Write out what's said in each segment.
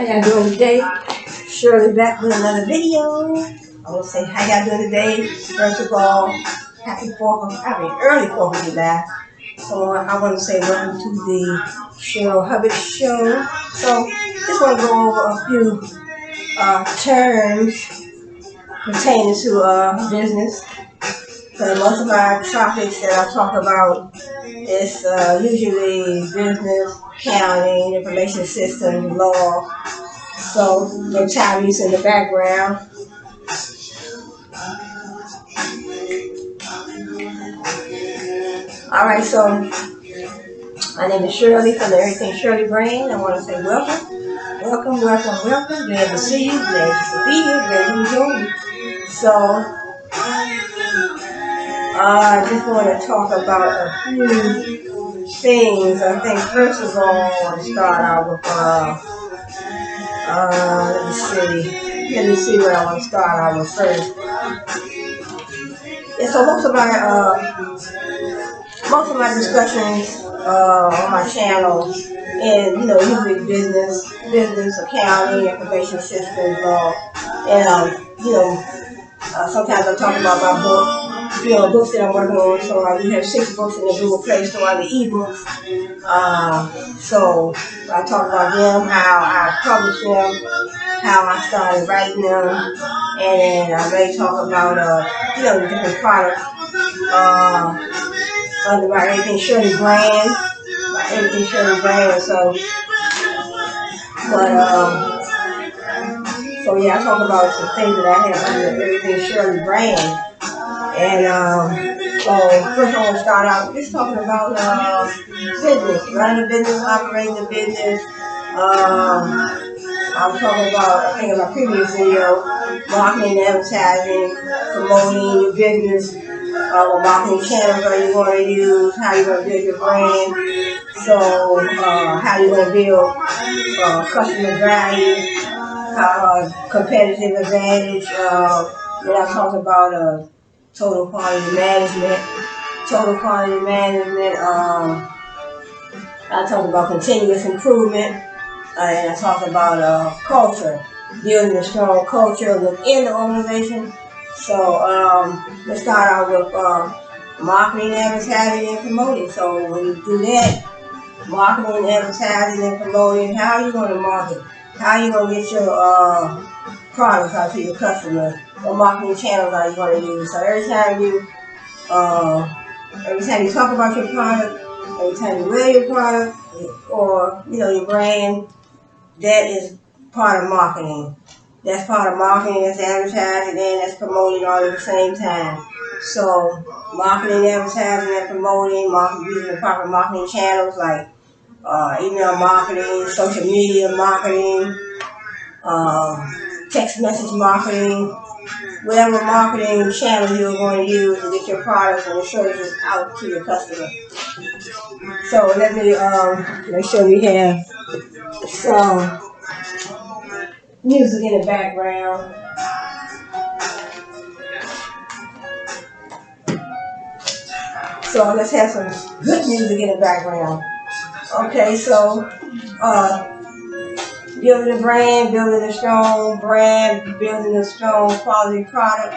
How y'all doing today? Cheryllee back with another video. I want to say how y'all doing today. First of all, early 4th of July. So I want to say welcome to the Cheryl Hubbard Show. So just want to go over a few terms pertaining to business. So most of my topics that I talk about is usually business, accounting, information systems, law. So no Chinese in the background. Alright, so my name is Cheryllee from the Everything Cheryllee brand. I want to say welcome. Glad to see you, glad to be here, glad you join me. So I just want to talk about a few things. I think first of all I want to start out with let me see what I want to start out with first. Yeah, so most of my discussions on my channel, and usually business, accounting, information systems, law, and sometimes I talk about my book, books that I'm working on. So I do have 6 books in the Google Play Store, the ebooks. So I talk about them, how I publish them, how I started writing them, and I may talk about the different products under my Everything Cheryllee brand, So, so yeah, I talk about some things that I have under the Everything Cheryllee brand, and so first I want to start out just talking about business, running a business, operating a business. I'm talking about, I think in my previous video, marketing, advertising, promoting your business, what marketing channels are you going to use, how you're going to build your brand, so how you're going to build customer value, competitive advantage. Then I talked about total quality management. I talked about continuous improvement. And I talked about culture, building a strong culture within the organization. So let's start out with marketing, advertising, and promoting. So when you do that, marketing, advertising, and promoting, how are you going to market? How are you going to get your products out to your customers? What marketing channels are you going to use? So every time you talk about your product, every time you wear your product, or your brand, that is part of marketing. That's part of marketing, that's advertising, and that's promoting all at the same time. So marketing, advertising, and promoting, using the proper marketing channels like email marketing, social media marketing, text message marketing, whatever marketing channel you're going to use to get your products and your services out to your customer. So let me make sure we have some music in the background. So let's have some good music in the background. Okay, so building a brand, building a strong brand, building a strong quality product.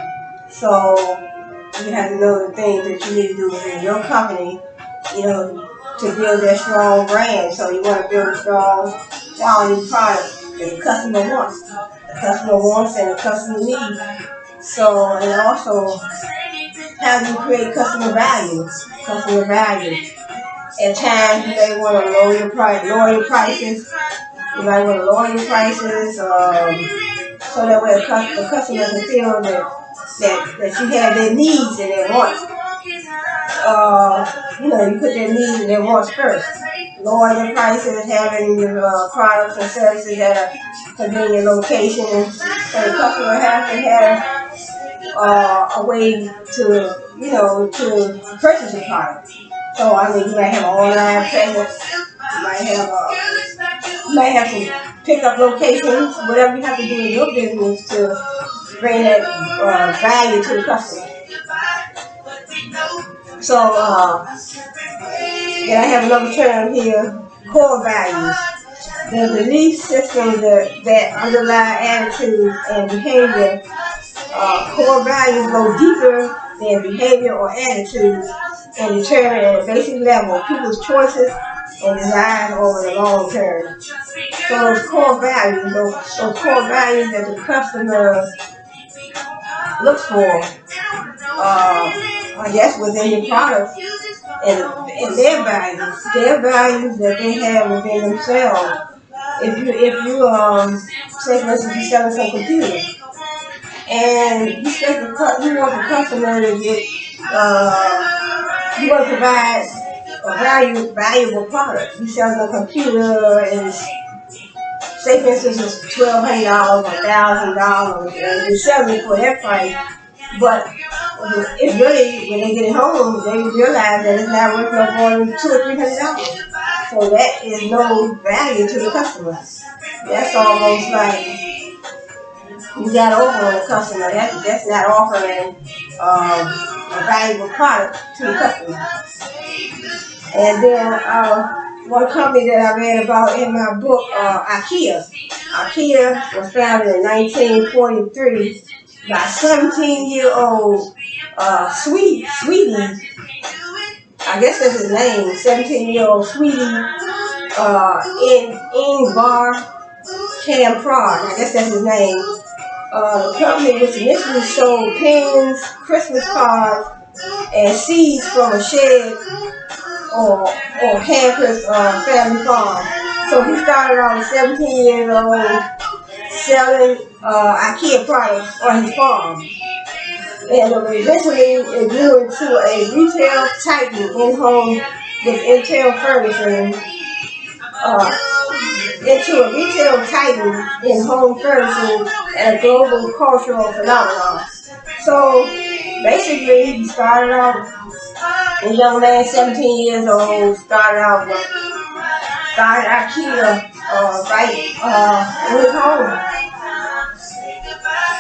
So you have to know the things that you need to do within your company, to build that strong brand. So you want to build a strong quality product that the customer wants. The customer wants and the customer needs. So, and also, how do you create customer value? At times, you may want to lower your prices. You might want to lower your prices, so that way the customer can feel that you have their needs and their wants. You put their needs and their wants first. Lower your prices, having your products and services at a convenient location, so the customer has to have a way to purchase a product. So you might have an online presence, you might have some pickup locations, whatever you have to do in your business to bring that value to the customer. So then I have another term here, core values. the belief systems that underlie attitude and behavior. Core values go deeper than behavior or attitudes and determine at a basic level people's choices and desires over the long term. So those core values that the customer looks for, I guess within the product and their values that they have within themselves. If you say for instance you're selling some computers and you want the customer to get you want to provide a valuable product. You selling a computer and say for instance it's $1,200 or $1,000 and you're selling it for that price, but it's really when they get it home they realize that it's not worth no more than $200 or $300. So that is no value to the customer. That's almost like you got over on the customer. That's not offering a valuable product to the customer. And then one company that I read about in my book, IKEA. IKEA was founded in 1943 by 17-year-old Swede. I guess that's his name. 17-year-old Swede in Ingvar Kamprad. I guess that's his name. The company which initially sold pins, Christmas cards, and seeds from a shed or Hampers family farm. So he started out at 17 years old selling IKEA products on his farm. And eventually it grew into a retail titan in-home with Intel furnishing. Into a retail titan in home furnishing and a global cultural phenomenon. So basically, he started out, a young man, 17 years old, started IKEA in his home.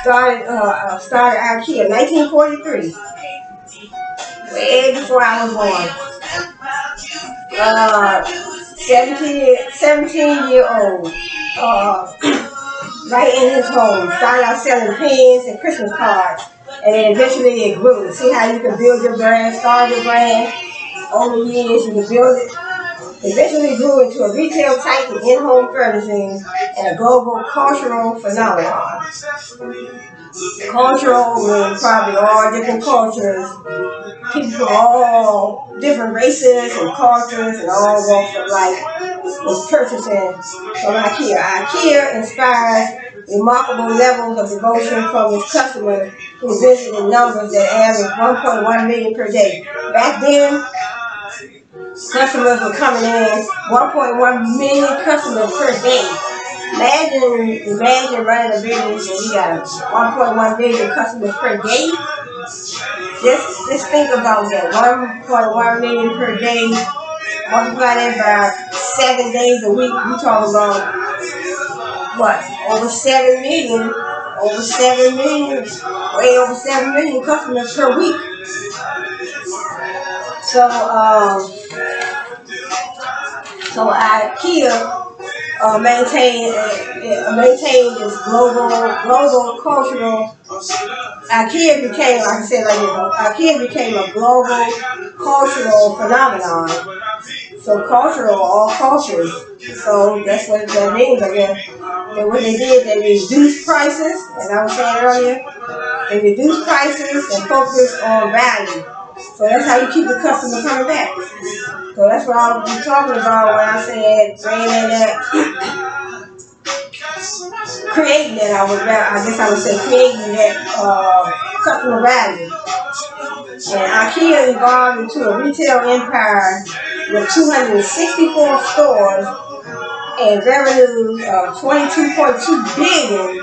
Started IKEA 1943, way before I was born. 17-year-old, right in his home, started out selling pins and Christmas cards, and then eventually it grew. See how you can build your brand, start your brand, over the years you can build it. Eventually grew into a retail titan in home furnishings and a global cultural phenomenon. Cultural means probably all different cultures, people from all different races and cultures and all walks of life was purchasing from IKEA. IKEA inspires remarkable levels of devotion from its customers who visit in numbers that average 1.1 million per day. Back then, customers were coming in 1.1 million customers per day. Imagine running a business and you got 1.1 million customers per day. Just think about that. 1.1 million per day. Multiply that by 7 days a week. We talking about what? Over 7 million. Way over 7 million customers per week. So IKEA maintained this global cultural. IKEA became, like I said, IKEA became a global cultural phenomenon. So cultural, all cultures. So that's what that means, I guess. And what they did, they reduced prices, as I was saying earlier. They reduced prices and focused on value. So that's how you keep the customer coming back. So that's what I was talking about when I said bringing that, creating that. I guess I would say creating that customer value. And IKEA evolved into a retail empire with 264 stores and revenue of $22.2 billion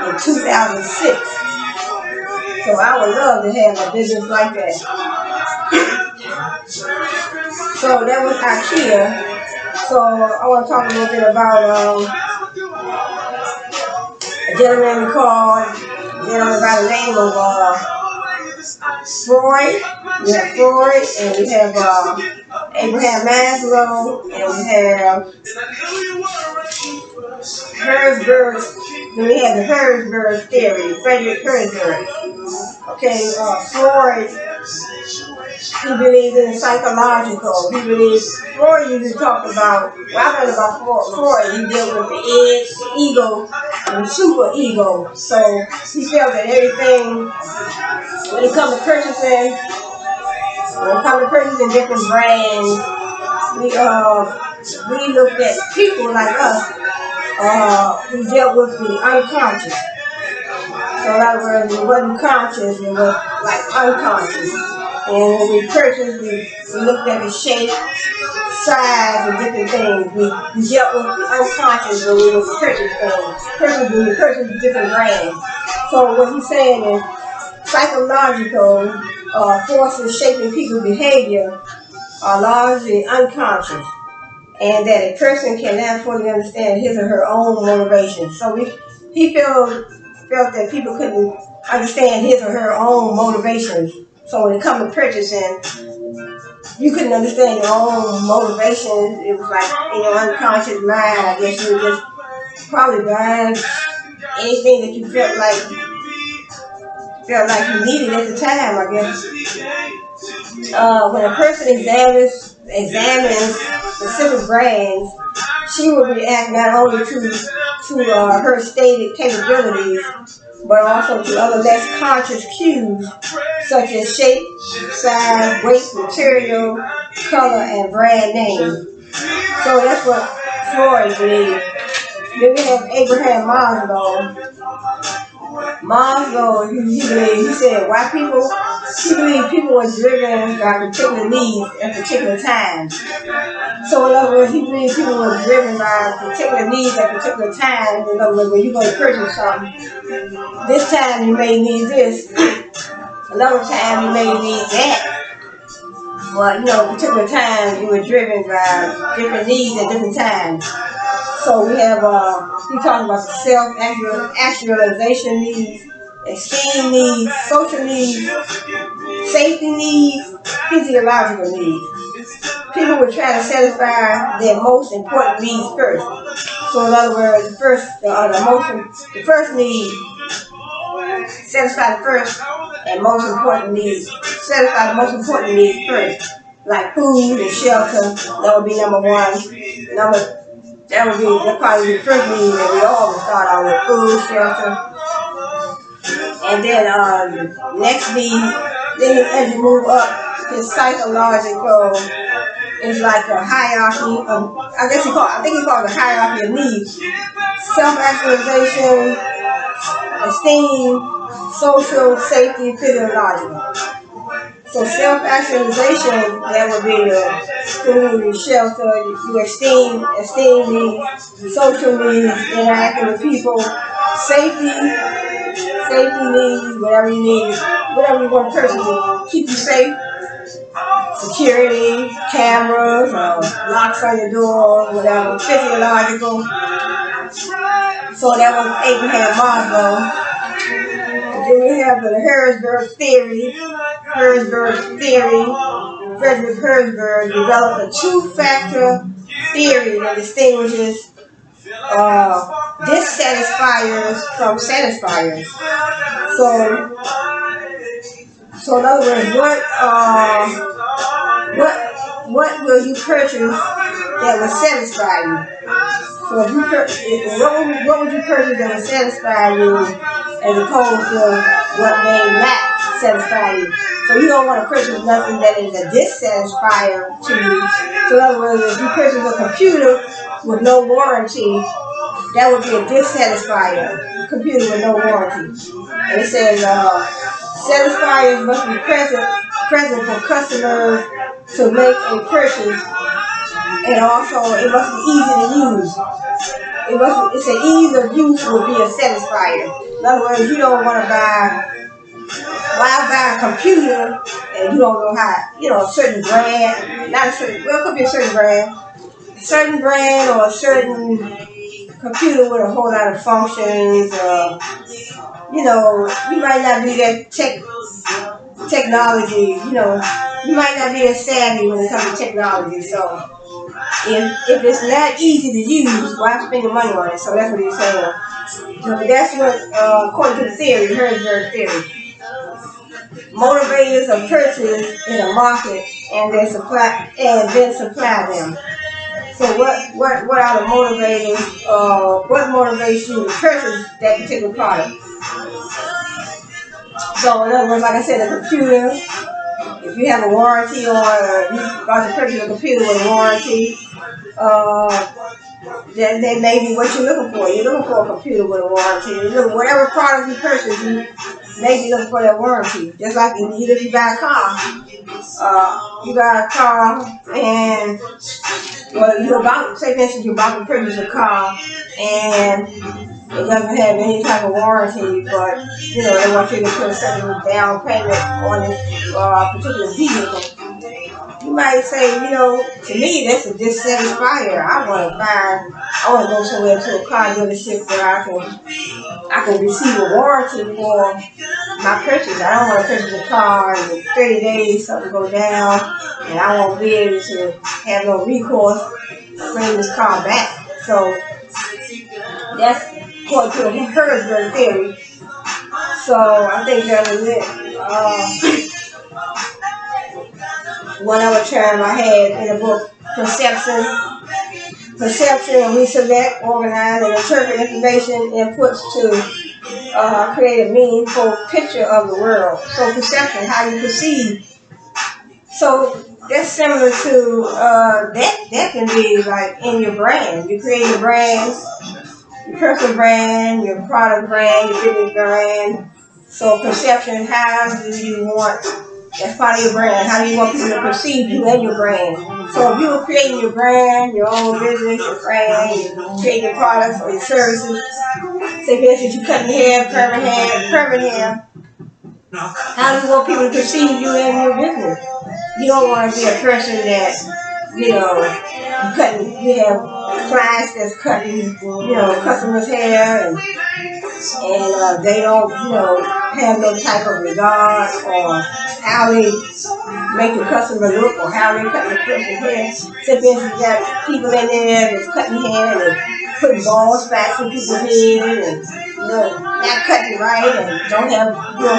in 2006. So I would love to have a business like that. So that was IKEA. So I want to talk a little bit about a gentleman by the name of Freud, we have Freud, and we have Abraham Maslow, and we have Herzberg. Then we have the Herzberg theory, Frederick Herzberg. Okay, Freud, he believes in psychological. He believes, Freud usually talked about, well, I read about Freud, he dealt with the id, the ego, and the super ego. So he felt that everything, when it comes to purchasing, different brands, we looked at people like us, who dealt with the unconscious. So in other words, it wasn't conscious, it was like unconscious. And when we purchased, we looked at the shape, size, and different things. We dealt with the unconscious when we would purchase things. When we purchased different brands. So what he's saying is psychological forces shaping people's behavior are largely unconscious, and that a person cannot fully understand his or her own motivations. So he felt that people couldn't understand his or her own motivations. So when it comes to purchasing, you couldn't understand your own motivations. It was like in your unconscious mind, I guess you were just probably buying anything that you felt like you needed at the time, I guess. When a person examines specific brands, she will react not only to her stated capabilities, but also to other less conscious cues, such as shape, size, weight, material, color, and brand name. So that's what Freud believed. Then we have Abraham Maslow. He said, why he believed people were driven by particular needs at particular times. So in other words, he believed people were driven by particular needs at particular times. In other words, when you go to purchase something, this time you may need this, another time you may need that. But particular times you were driven by different needs at different times. So we have, he talks about the self-actualization needs, esteem needs, social needs, safety needs, physiological needs. People would try to satisfy their most important needs first. So in other words, the first need, satisfy the first and most important needs. Satisfy the most important needs first, like food and shelter. That would be number one. That probably be the first need that we all would start out with: food, shelter, and then next need. Then as you move up, his psychological is like a hierarchy of, I think he called it a hierarchy of needs: self-actualization, esteem, social, safety, physiological. So self-actualization, that would be your food, shelter, your esteem needs, social needs, interacting with people, safety needs, whatever you need, whatever you want a person to keep you safe, security, cameras, locks on your door, whatever, physiological. So that was Abraham Maslow. Then we have the Herzberg theory. Frederick Herzberg developed a two-factor theory that distinguishes dissatisfiers from satisfiers. So in other words, what will you purchase that will satisfy you? So if what would you purchase that will satisfy you, as opposed to what may not satisfy you? So you don't want to purchase nothing that is a dissatisfier to you. So in other words, if you purchase a computer with no warranty, that would be a dissatisfier. Computer with no warranty. And it says satisfiers must be present for customers to make a purchase, and also it must be easy to use. It's an ease of use would be a satisfier. In other words, you don't want to buy a computer and you don't know how, a certain brand, not a certain, well, it could be a certain brand or a certain computer with a whole lot of functions. You might not be that technology, you might not be as savvy when it comes to technology. So if it's not easy to use, why spend your money on it? So that's what he's saying. So that's what, according to the theory, Herzberg theory. Motivators are purchased in a market and then supply them. So what are the motivators? What motivates you to purchase that particular product? So in other words, like I said, a computer. If you have a warranty or you about to purchase a computer with a warranty, then that may be what you're looking for. You're looking for a computer with a warranty. Whatever product you purchase, you may be looking for that warranty. Just like if you buy a car, and you're about, say for instance, you're about to purchase a car and it doesn't have any type of warranty, but they want you to put a certain down payment on this particular vehicle. You might say, to me, that's a dissatisfier. I want to go somewhere to a car dealership where I can receive a warranty for my purchase. I don't want to purchase a car and in 30 days something go down and I won't be able to have no recourse to bring this car back. So that's according to the Herzberg theory. So I think that was it. One other term I had in the book, perception. Perception, we select, organize, and interpret information inputs to create a meaningful picture of the world. So perception, how you perceive. So that's similar to, that can be like in your brand. You create your brand, your personal brand, your product brand, your business brand. So perception, how do you want, that's part of your brand, how do you want people to perceive you and your brand? So if you were creating your brand, your own business, your brand, you create your products or your services, say for instance you're cutting hair, permanent hair, how do you want people to perceive you and your business? You don't want to be a person that, you have clients that's cutting, customers' hair and they don't, have no type of regard or how they make the customer look or how they cut the person's hair. So you got people in there that's cutting hair and they're putting bald spots in people's head and not cutting right and you don't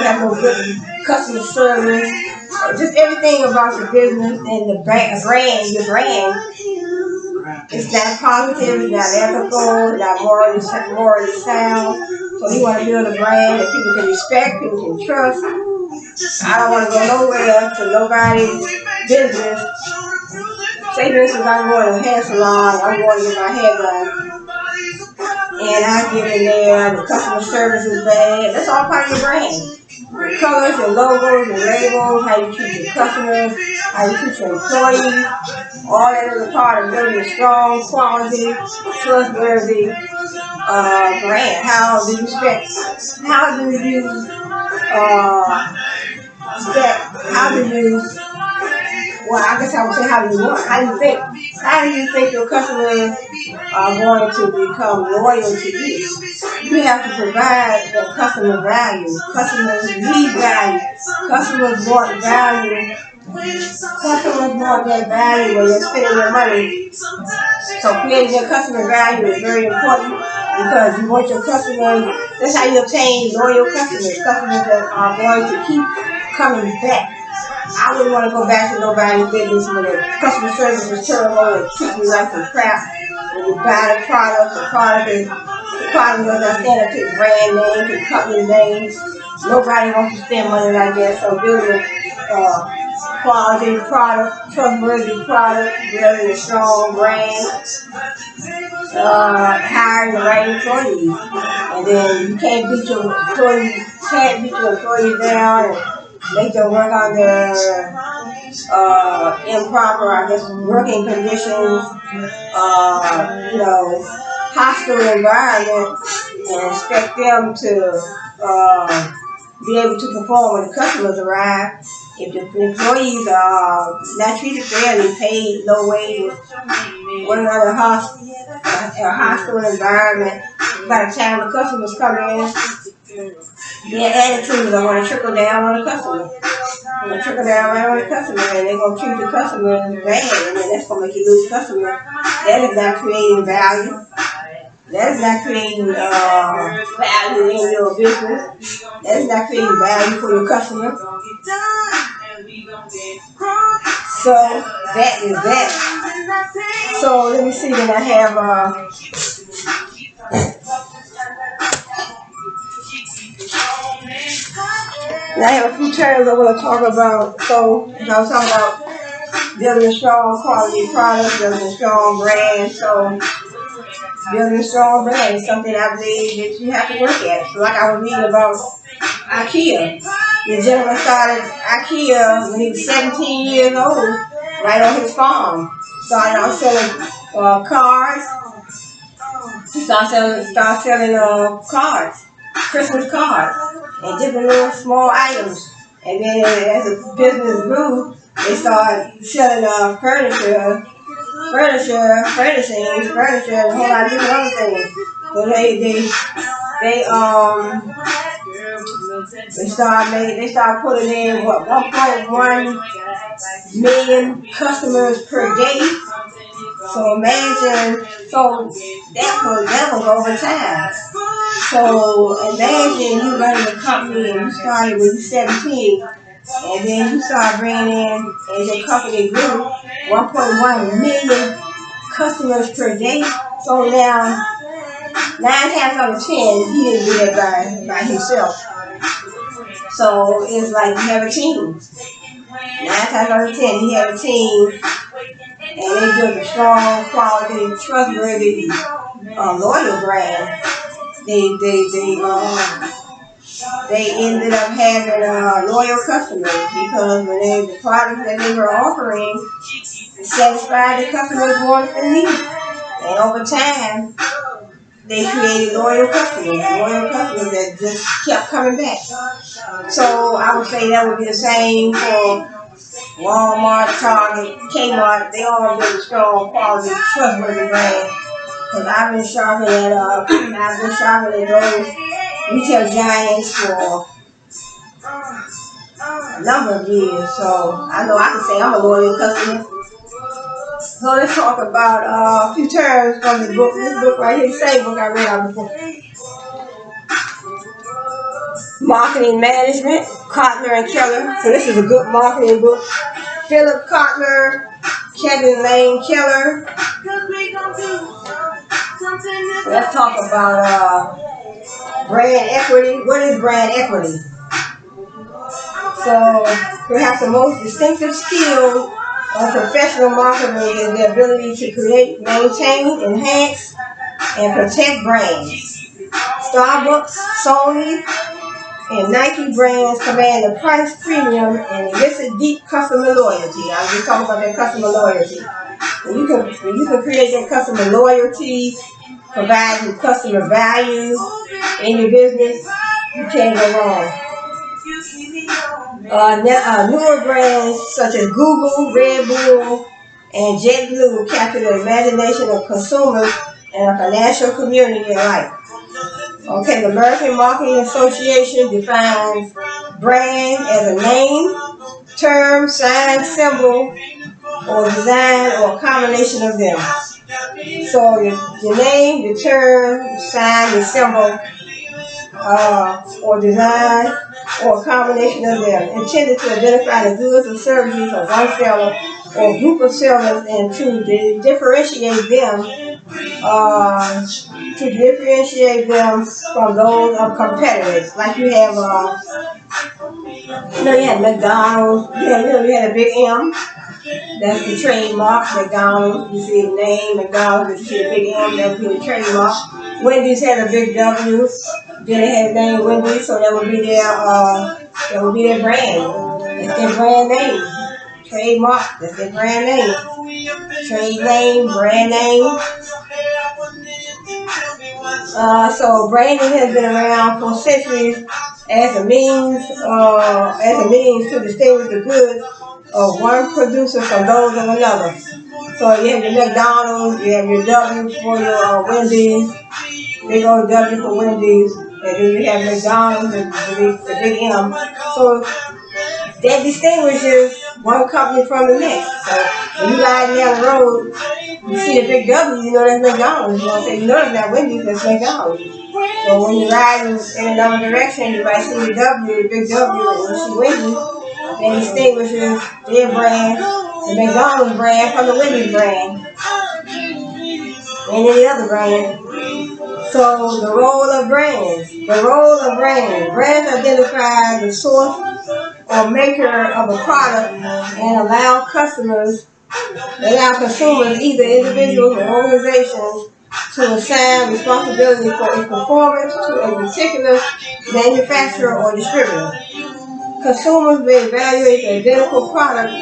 have no good customer service. Just everything about your business and the brand, your brand. It's not positive, it's not ethical, it's not morally sound. So you want to build a brand that people can respect, people can trust. I don't want to go nowhere to nobody's business. Say for instance, I'm going to a hair salon, I'm going to get my hair done. And I get in there, the customer service is bad. That's all part of your brand. Your colors, your logos, your labels, how you treat your customers, how you treat your employees. All that is a part of building a strong, quality, trustworthy brand. How do you well, I guess I would say how do you think? How do you think your customers are going to become loyal to you? You have to provide the customer value. Customers need value. Customers want value. Customers want that value when they're spending their money. So creating your customer value is very important because you want your customers, that's how you obtain loyal customers that are going to keep coming back. I wouldn't want to go back to nobody's business when the customer service is terrible and treat me like some crap. When you buy the product does not stand up to the brand name, to the company name. Nobody wants to spend money like that. So building quality product, trustworthy product, building a strong brand, hiring the right employees. And then you can't beat your employees down and make them work under improper, working conditions, hostile environment, and expect them to be able to perform when the customers arrive. If the employees are not treated fairly, paid low wages, working under a hostile environment, by the time the customers come in, their attitudes are going to trickle down on the customer. gonna trickle down right on the customer, and they're gonna treat the customer bad, and then that's gonna make you lose customers. That is not creating value. That is not creating value in your business. That is not creating value for your customer. So that is that. So let me see. Then I have a few terms I want to talk about. So I was talking about building a strong quality product, building a strong brand. So building a strong brand is something I believe that you have to work at. So like I was reading about IKEA. The gentleman started IKEA when he was 17 years old, right on his farm. Started out selling cards. He started selling cards, Christmas cards, and different little small items. And then as the business grew, they started selling furniture, furnishings, and a whole lot of different other things. So they start putting in 1.1 million customers per day. So imagine, that was over time. So imagine you running a company and you started when you were 17, and then you start bringing in, as your company grew, 1.1 million customers per day. So now, 9 times out of 10, he didn't do that by himself. So it's like you have a team. 9 times out of 10, he had a team, and they built a strong, quality, trustworthy, loyal brand. They ended up having loyal customers because when the products that they were offering satisfied the customers' wants and needs. And over time, they created loyal customers that just kept coming back. So I would say that would be the same for Walmart, Target, Kmart. They all build a strong, quality, trustworthy brand. Because I've been shopping at those retail giants for a number of years. So I know I can say I'm a loyal customer. So let's talk about a few terms from the book. This book right here, the same book I read out before. Marketing Management, Kotler and Keller. So this is a good marketing book. Philip Kotler, Kevin Lane Keller. So let's talk about brand equity. What is brand equity? So perhaps the most distinctive skill of professional marketing is the ability to create, maintain, enhance, and protect brands. Starbucks, Sony, and Nike brands command a price premium and elicit deep customer loyalty. I was just talking about that customer loyalty. When you can create that customer loyalty, providing customer value in your business, you can't go wrong. Newer brands such as Google, Red Bull, and JetBlue capture the imagination of consumers and a financial community alike. Okay, the American Marketing Association defines brand as a name, term, sign, symbol, or design, or a combination of them. So your name, the term, sign, the symbol, or design, or a combination of them, intended to identify the goods or services of one seller or group of sellers and to differentiate them from those of competitors. Like you have, you had McDonald's, you had a big M. That's the trademark, McDonald's. You see the name, McDonald's, you see the big M, that's the trademark. Wendy's had a big W. Then they had the name Wendy's, so that would be their brand. That's their brand name. Trademark, that's their brand name. Trade name, brand name. So branding has been around for centuries as a means to distinguish the goods of one producer from those of another. So you have your McDonald's, you have your W for your Wendy's, big old W for Wendy's, and then you have McDonald's, the big M. So that distinguishes one company from the next. So when you ride down the road, you see a big W, you know that's McDonald's. You know what I'm saying? You know that's not Wendy's, that's McDonald's. So when you're riding in another direction, you might see the W, the big W, and you see Wendy's. That distinguishes their brand, the McDonald's brand, from the Wendy's brand, and any other brand. So the role of brands. The role of brands. Brands identify the source or maker of a product and allow consumers, either individuals or organizations, to assign responsibility for its performance to a particular manufacturer or distributor. Consumers may evaluate the identical product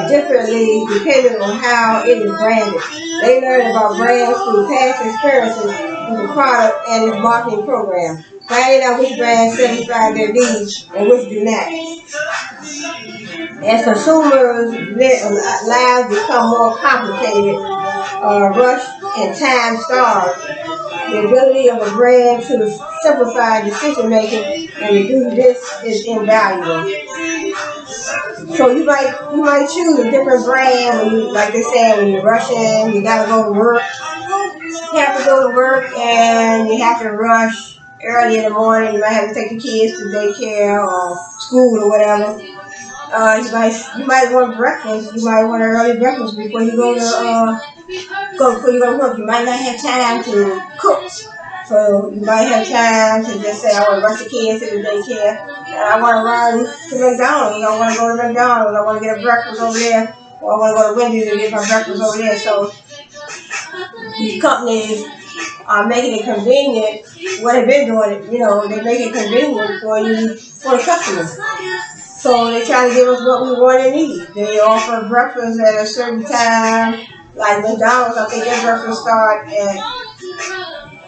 differently depending on how it is branded. They learn about brands through past experiences with the product and its marketing program, finding out which brands satisfy their needs and which do not. As consumers' lives become more complicated, rushed, and time-starved, the ability of a brand to simplify decision making and reduce risk is invaluable. So you might choose a different brand when you, like they say, when you're rushing, you gotta go to work. You have to go to work and you have to rush early in the morning. You might have to take the kids to daycare or school or whatever. You might want breakfast. You might want an early breakfast before you before you go to work. You might not have time to cook. So you might have time to just say, I want to rush the kids to the daycare, and I want to run to McDonald's. I want to go to McDonald's. I want to get a breakfast over there, or I want to go to Wendy's and get my breakfast over there. So these companies are making it convenient. What they've been doing, they make it convenient for you, for the customers. So they try to give us what we want and need. They offer breakfast at a certain time, like McDonald's. I think their breakfast start at,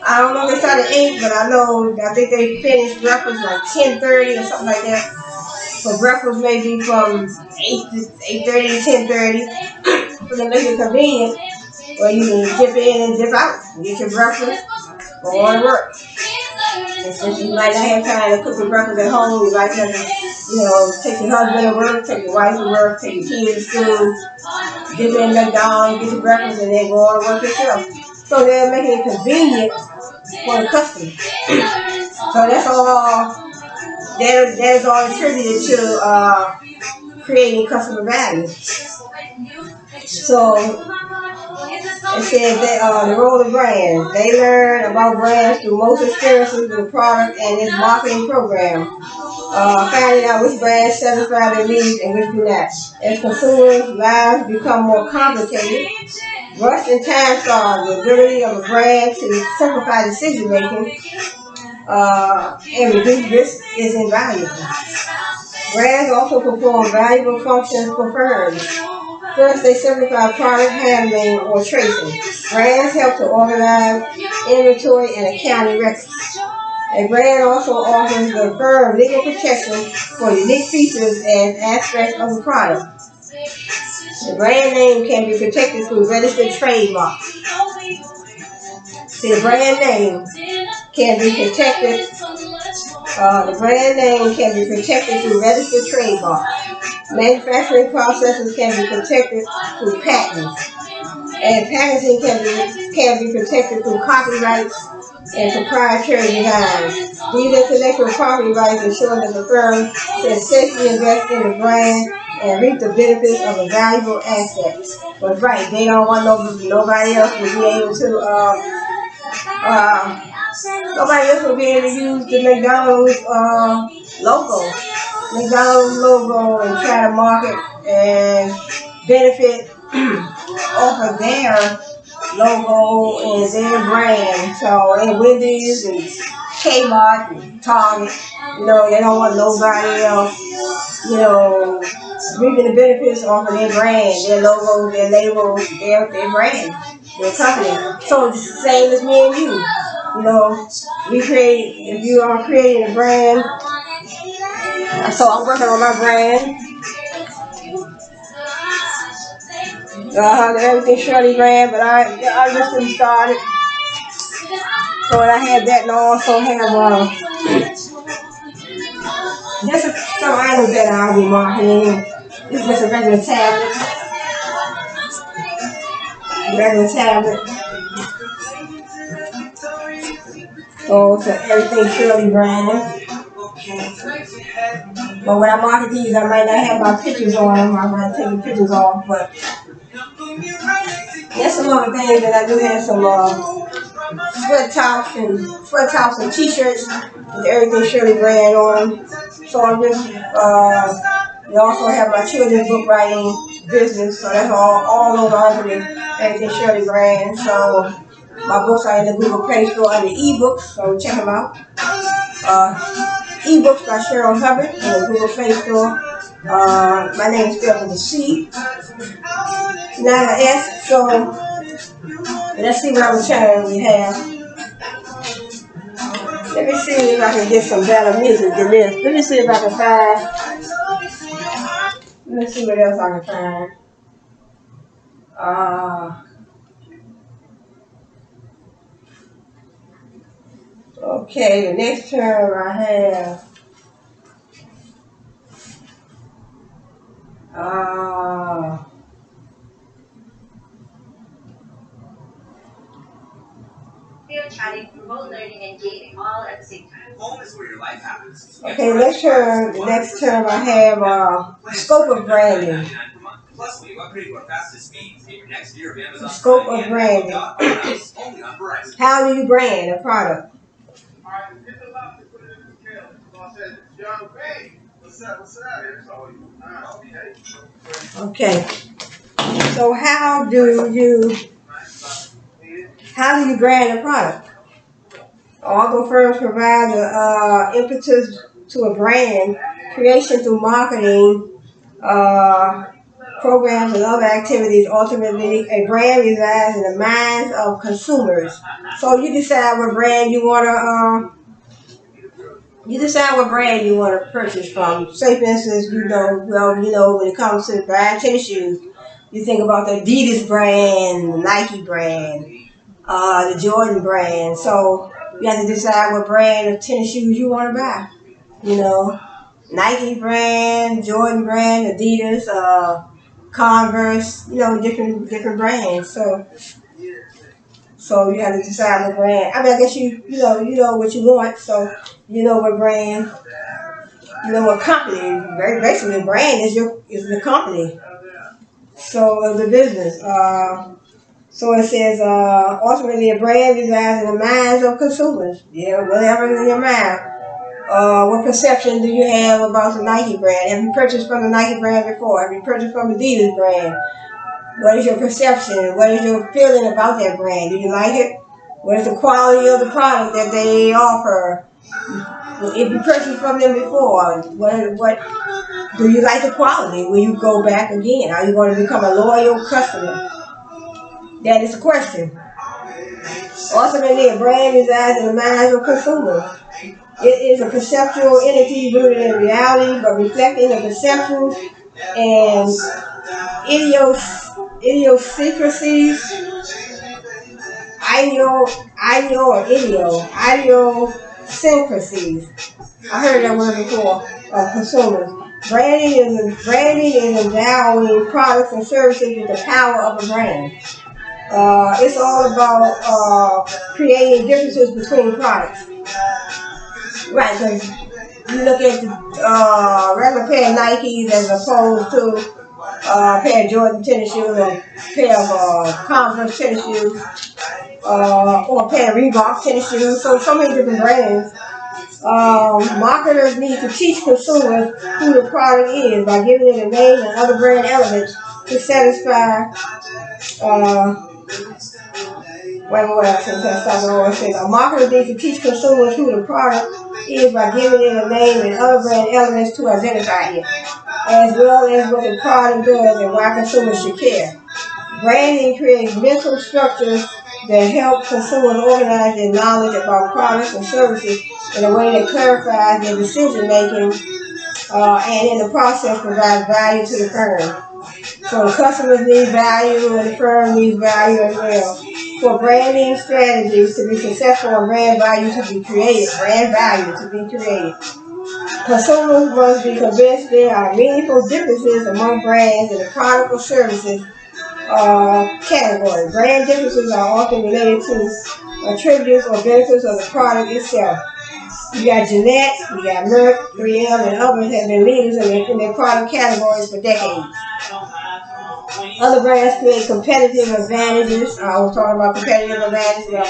I don't know if they start at 8, but I think they finish breakfast like 10:30 or something like that. So breakfast may be from 8 to 8:30 to 10:30. So they make it convenient where you can dip in and dip out, get your breakfast, go on to work. And since you might not have time to cook your breakfast at home, you might have to, take your husband to work, take your wife to work, take your kids to school, dip in McDonald's, get your breakfast, and then go on to work yourself. So they're making it convenient for the customer. So that's all. That is all attributed to creating customer value. So it says that the role of brands. They learn about brands through most experiences with the product and its marketing program. Finding out which brands satisfy their needs and which do not. As consumers' lives become more complicated, rush and time starved, the ability of a brand to simplify decision making and reduce risk is invaluable. Brands also perform valuable functions for firms. First, they simplify product handling or tracing. Brands help to organize inventory and accounting records. A brand also offers the firm legal protection for unique features and aspects of the product. The brand name can be protected through registered trademarks. The brand name can be protected. The brand name can be protected through registered trademarks. Manufacturing processes can be protected through patents, and packaging can be protected through copyrights and proprietary designs. These intellectual property rights ensure that the firm can safely invest in the brand and reap the benefits of a valuable asset. But right, they don't want nobody else to be able to. Nobody else will be able to use the McDonald's logo and try to market and benefit off of their logo and their brand. So in Wendy's and Kmart and Target, they don't want nobody else, reaping the benefits off of their brand, their logo, their labels, their brand, their company. So it's the same as me and you. If you are creating a brand, so I'm working on my brand. Everything Cheryllee brand, but I just didn't start it. So I have that, and I also have some items that I'll be marketing. It's just a regular tablet. Regular tablet. So it's everything Cheryllee brand. But when I market these, I might not have my pictures on them. I might take the pictures off. But there's some other things that I do have some sweat tops and t-shirts with everything Cheryllee brand on. So I'm just we also have my children's book writing business. So that's all those are under everything Cheryllee brand. So my books are in the Google Play Store under ebooks. So check them out. Ebooks by Cheryl Hubbard in the Google Play Store. My name is spelled with a C, not an S. So let's see what other channel we have. Let me see if I can get some better music than this. Let me see if I can find. Let me see what else I can find. Okay, the next term I have. Video chatting, remote learning, and gaming all at the same time. Home is where your life happens. Okay, the next term I have scope of branding. Plus, when you upgrade to our fastest speeds, get your next year of Amazon. Scope of branding. How do you brand a product? Okay. So how do you brand a product? Although firms provide the impetus to a brand creation through marketing programs and other activities, ultimately a brand resides in the minds of consumers. So you decide what brand you want to purchase from. Say, for instance, when it comes to buying tennis shoes, you think about the Adidas brand, the Nike brand, the Jordan brand. So you have to decide what brand of tennis shoes you want to buy. Nike brand, Jordan brand, Adidas, Converse, different brands. So you have to decide what brand. I mean, I guess you know what you want, so you know what brand, what company. Very basically, the brand is the company. So the business. So it says, ultimately, a brand resides in the minds of consumers. Whatever is in your mind. What perception do you have about the Nike brand? Have you purchased from the Nike brand before? Have you purchased from the Adidas brand? What is your perception? What is your feeling about that brand? Do you like it? What is the quality of the product that they offer? If you purchased from them before, what do you like the quality? Will you go back again? Are you going to become a loyal customer? That is the question. Ultimately, a brand resides in the minds of consumers. It is a perceptual entity rooted in reality, but reflecting the perceptions and idiosyncrasies, idiosyncrasies. I heard that word before, of consumers. Branding is endowing products and services with the power of a brand. It's all about creating differences between products. Right, because you look at the regular pair of Nikes as opposed to a pair of Jordan tennis shoes, or a pair of Converse tennis shoes, or a pair of Reebok tennis shoes. So many different brands. Marketers need to teach consumers who the product is by giving it a name and other brand elements to satisfy. Marketers need to teach consumers who the product is by giving it a name and other brand elements to identify it, as well as what the product does and why consumers should care. Branding creates mental structures that help consumers organize their knowledge about products and services in a way that clarifies their decision making and in the process provides value to the firm. So the customers need value and the firm needs value as well. For branding strategies to be successful and brand value to be created. Consumers must be convinced there are meaningful differences among brands in the product or services category. Brand differences are often related to attributes or benefits of the product itself. You got Jeanette, you got Merck, 3M, and others have been leaders in their product categories for decades. Other brands create competitive advantages. I was talking about competitive advantages in my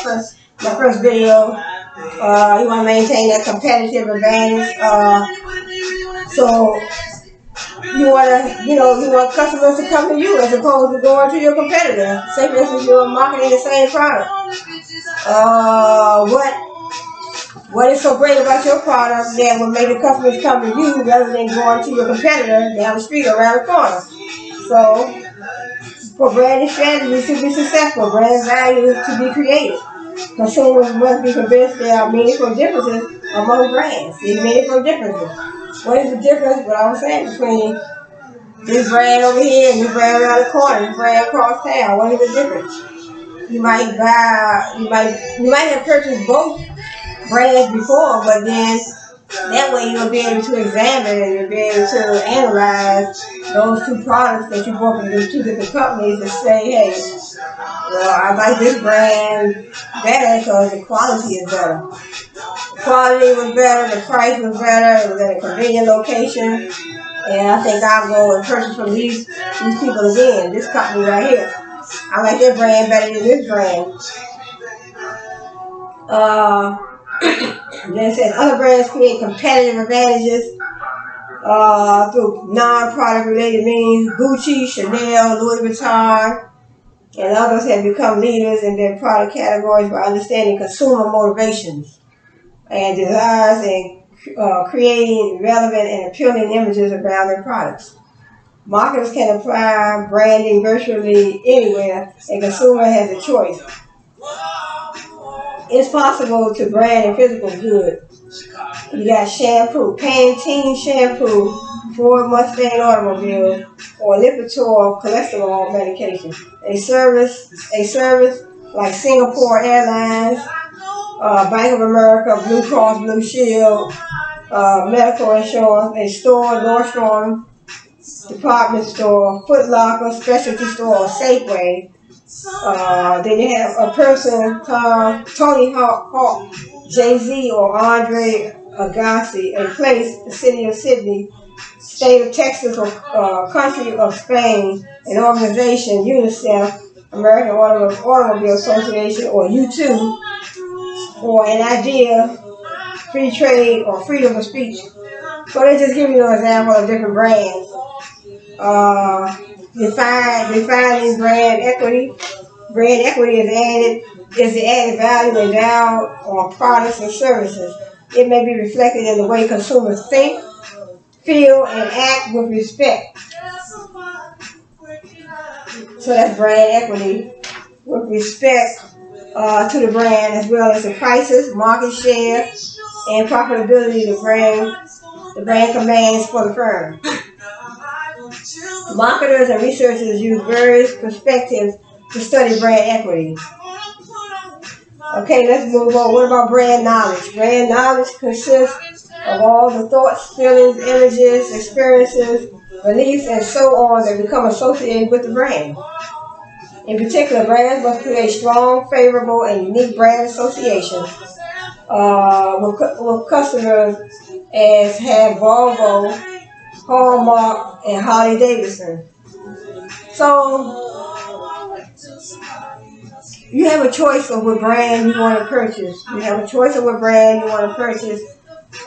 first video. You want to maintain that competitive advantage. So you want customers to come to you as opposed to going to your competitor. Say for instance, you're marketing the same product. What is so great about your product that would make the customers come to you rather than going to your competitor down the street or around the corner? So, for branding strategies to be successful, brand value to be created, consumers must be convinced there are meaningful differences among brands. These meaningful differences. What is the difference, what I was saying, between this brand over here and this brand around the corner, this brand across town? What is the difference? You might have purchased both brands before, but then that way you'll be able to examine and you'll be able to analyze those two products that you bought from those two different companies and say, hey, well, I like this brand better because the quality is better. The quality was better, the price was better, it was at a convenient location, and I think I'll go and purchase from these people again, this company right here. I like their brand better than this brand. Then it says other brands create competitive advantages through non-product related means. Gucci, Chanel, Louis Vuitton, and others have become leaders in their product categories by understanding consumer motivations and desires and creating relevant and appealing images around their products. Marketers can apply branding virtually anywhere, and consumer has a choice. It's possible to brand a physical good. You got shampoo, Pantene shampoo, Ford Mustang automobile, or Lipitor cholesterol medication. A service like Singapore Airlines, Bank of America, Blue Cross Blue Shield, medical insurance, a store, Nordstrom, department store, Foot Locker, specialty store, or Safeway. Then you have a person called Tony Hawk, Jay-Z, or Andre Agassi, a place, the city of Sydney, state of Texas, or country of Spain, an organization, UNICEF, American Automobile Association, or U2, or an idea, free trade, or freedom of speech. So they just give you an example of different brands. Defining brand equity. Brand equity is the added value endowed on products and services. It may be reflected in the way consumers think, feel, and act with respect. So that's brand equity with respect to the brand, as well as the prices, market share, and profitability the brand commands for the firm. Marketers and researchers use various perspectives to study brand equity. Okay, let's move on. What about brand knowledge? Brand knowledge consists of all the thoughts, feelings, images, experiences, beliefs, and so on that become associated with the brand. In particular, brands must create strong, favorable, and unique brand associations with customers, as have Volvo, Hallmark, and Harley Davidson. So you have a choice of what brand you want to purchase. You have a choice of what brand you want to purchase.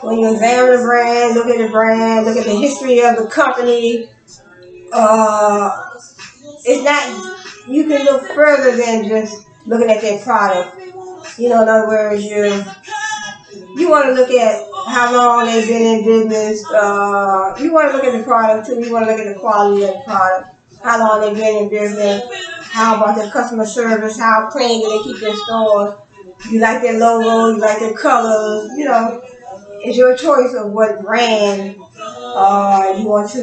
When you examine the brand, look at the history of the company. It's not, you can look further than just looking at their product. In other words, you want to look at how long they've been in business. You want to look at the product too. You want to look at the quality of the product. How long they've been in business. How about their customer service? How clean do they keep their stores? You like their logo. You like their colors. It's your choice of what brand you want to,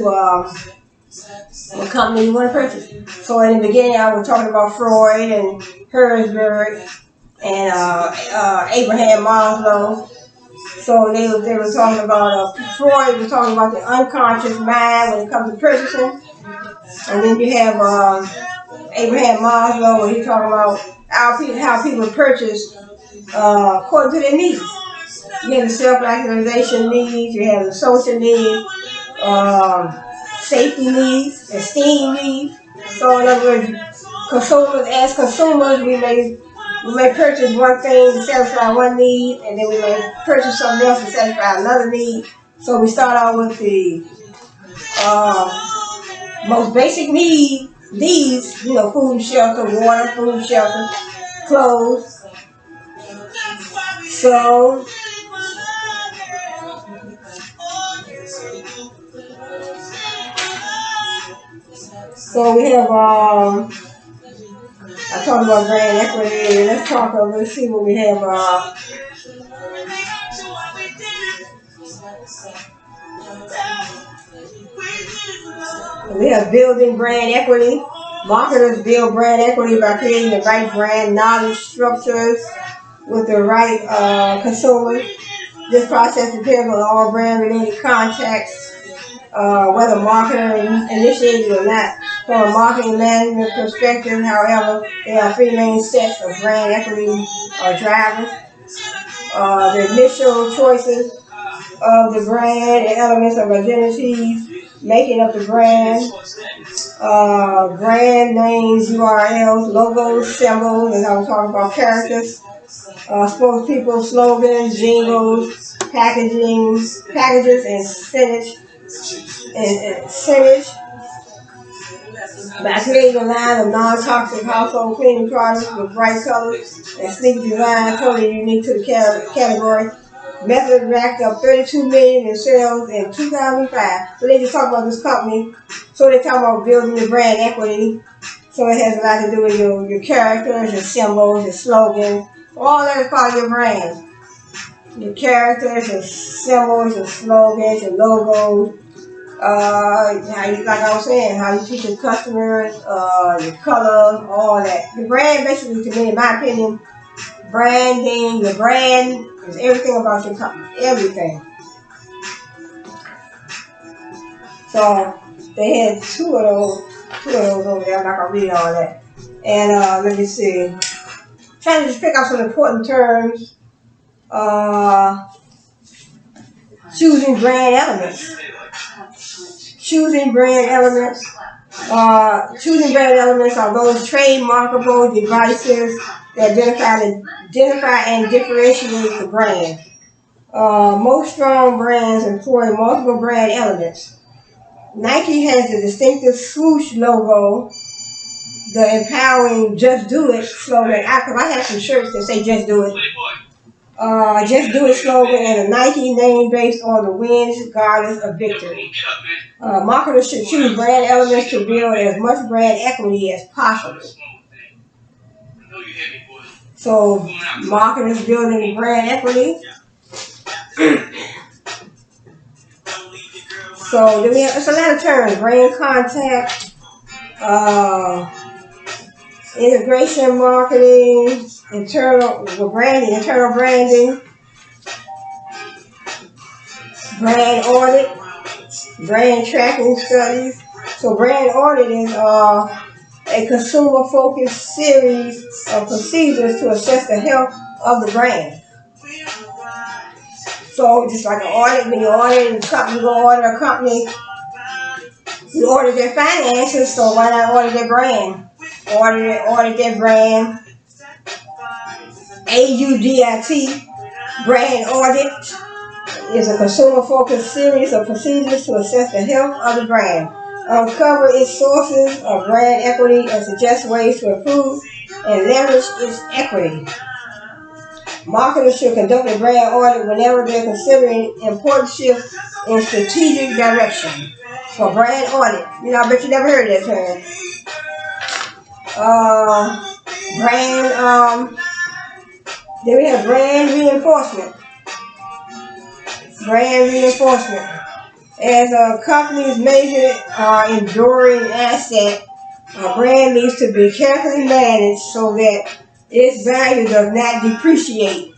what company you want to purchase. So in the beginning, I was talking about Freud and Herzberg and Abraham Maslow. So they were talking about, Freud was talking about the unconscious mind when it comes to purchasing. And then you have Abraham Maslow, where he's talking about how people purchase according to their needs. You have the self-actualization needs, you have the social needs, safety needs, esteem needs. So in other words, as consumers, we may purchase one thing to satisfy one need, and then we may purchase something else to satisfy another need. So we start out with the most basic needs, food, shelter, water, food, shelter, clothes. So we have I talked about brand equity. Let's see what we have. We have building brand equity. Marketers build brand equity by creating the right brand knowledge structures with the right consumers. This process depends on all brand-related contexts, whether marketer initiated or not. From a marketing management perspective, however, there are three main sets of brand equity drivers. The initial choices of the brand and elements of identities making up the brand. Brand names, URLs, logos, symbols, and I was talking about characters. Spokespeople, slogans, jingles, packages, and signage. By creating a line of non-toxic household cleaning products with bright colors and sleek design, totally unique to the category. Method racked up 32 million in sales in 2005. So they just talk about this company. So they talk about building your brand equity. So it has a lot to do with your characters, your symbols, your slogans. All that is part of your brand. Your characters, your symbols, your slogans, your logos. Like I was saying, how you treat your customers, your colors, all that. The brand, basically, to me, in my opinion, branding, the brand is everything about your company, everything. So they had two of those over there. I'm not gonna read all that. And let me see. Trying to just pick out some important terms. Choosing brand elements. Choosing brand elements are those trademarkable devices that identify and differentiate the brand. Most strong brands employ multiple brand elements. Nike has the distinctive swoosh logo, the empowering "Just Do It" slogan. I have some shirts that say "Just Do It." Just Do It slogan and a Nike name based on the wind's goddess of victory. Marketers should choose brand elements to build as much brand equity as possible. So, marketers building brand equity. So, then we have, it's a lot of terms: brand contact, integration marketing, internal branding, brand audit, brand tracking studies. So brand audit is a consumer-focused series of procedures to assess the health of the brand. So just like an audit, when you audit a company, you go audit a company, you audit their finances, so why not audit their brand? Audit their brand. AUDIT, brand audit, is a consumer-focused series of procedures to assess the health of the brand, uncover its sources of brand equity, and suggest ways to improve and leverage its equity. Marketers should conduct a brand audit whenever they're considering important shifts in strategic direction. For brand audit, I bet you never heard of that term. Then we have brand reinforcement. Brand reinforcement. As a company's major enduring asset, a brand needs to be carefully managed so that its value does not depreciate.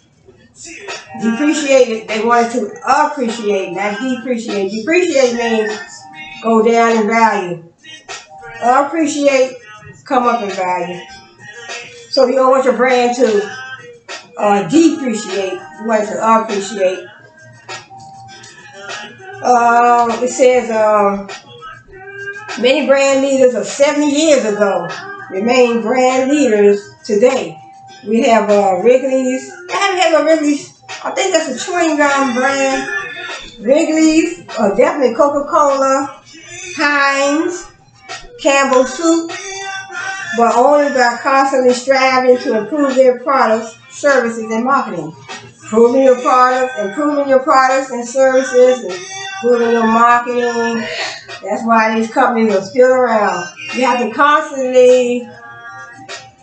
Depreciate, they wanted to appreciate, not depreciate. Depreciate means go down in value. Appreciate, come up in value. So you don't want your brand to depreciate. You want it to appreciate. It says many brand leaders of 70 years ago remain brand leaders today. We have Wrigley's. I haven't had no Wrigley's. I think that's a chewing gum brand. Wrigley's, definitely Coca-Cola, Heinz, Campbell Soup, but only by constantly striving to improve their products, services, and marketing. Improving your products and services, and improving your marketing. That's why these companies are still around. You have to constantly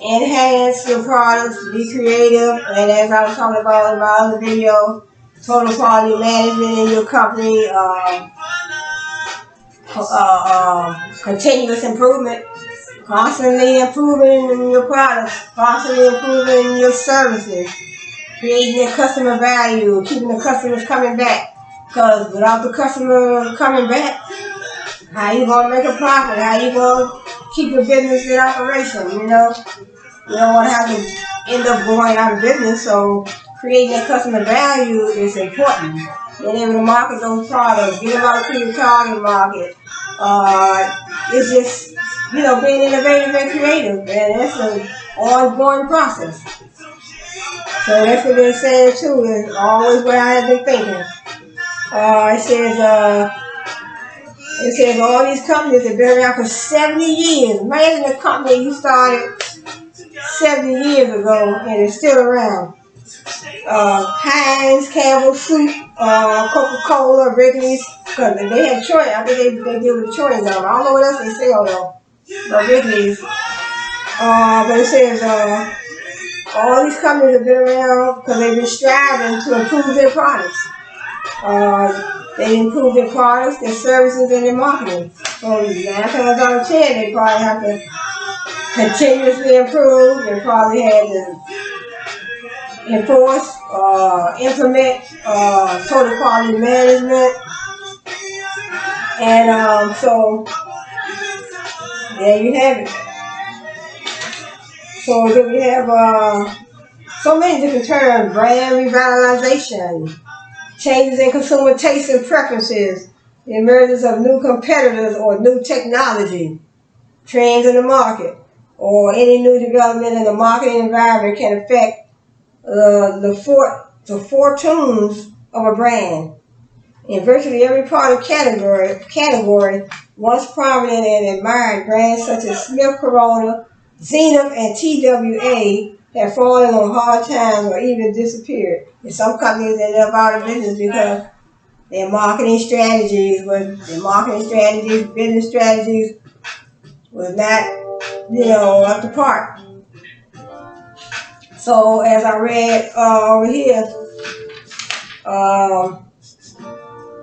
enhance your products, be creative, and as I was talking about in my other video, total quality management in your company, continuous improvement, constantly improving your products, constantly improving your services, creating their customer value, keeping the customers coming back. Because without the customer coming back, how you going to make a profit? How you going to keep your business in operation, you know? You don't want to have to end up going out of business, so creating that customer value is important. Being able to market those products, get them out to your target market. It's just, being innovative and creative, and it's an ongoing process. So that's what they're saying too, is always what I have been thinking. It says all these companies have been around for 70 years. Imagine a company you started 70 years ago and it's still around. Heinz, Campbell Soup, Coca-Cola, Wrigley's, because they have choice. I think they deal with choice. I don't know what else they sell though, but Wrigley's. But it says all these companies have been around because they've been striving to improve their products. They improve their products, their services, and their marketing. So 9 times out of 10, they probably have to continuously improve. They probably had to enforce, implement total quality management. And so there you have it. So then we have so many different terms: brand revitalization, changes in consumer tastes and preferences, the emergence of new competitors or new technology, trends in the market, or any new development in the marketing environment can affect the fortunes of a brand. In virtually every product category, once prominent and admired brands such as Smith Corona, Zenith, and TWA have fallen on hard times or even disappeared. And some companies end up out of business because their marketing strategies, business strategies was not, up to par. So as I read over here,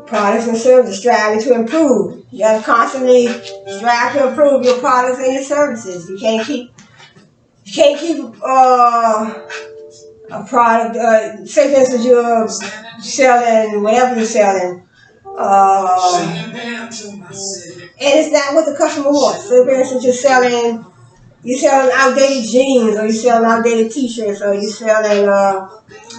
products and services striving to improve. You got to constantly strive to improve your products and your services. You can't keep a product. Say for instance you're selling whatever you're selling, and it's not what the customer wants. Say for instance you're selling outdated jeans, or you're selling outdated T-shirts, or you're selling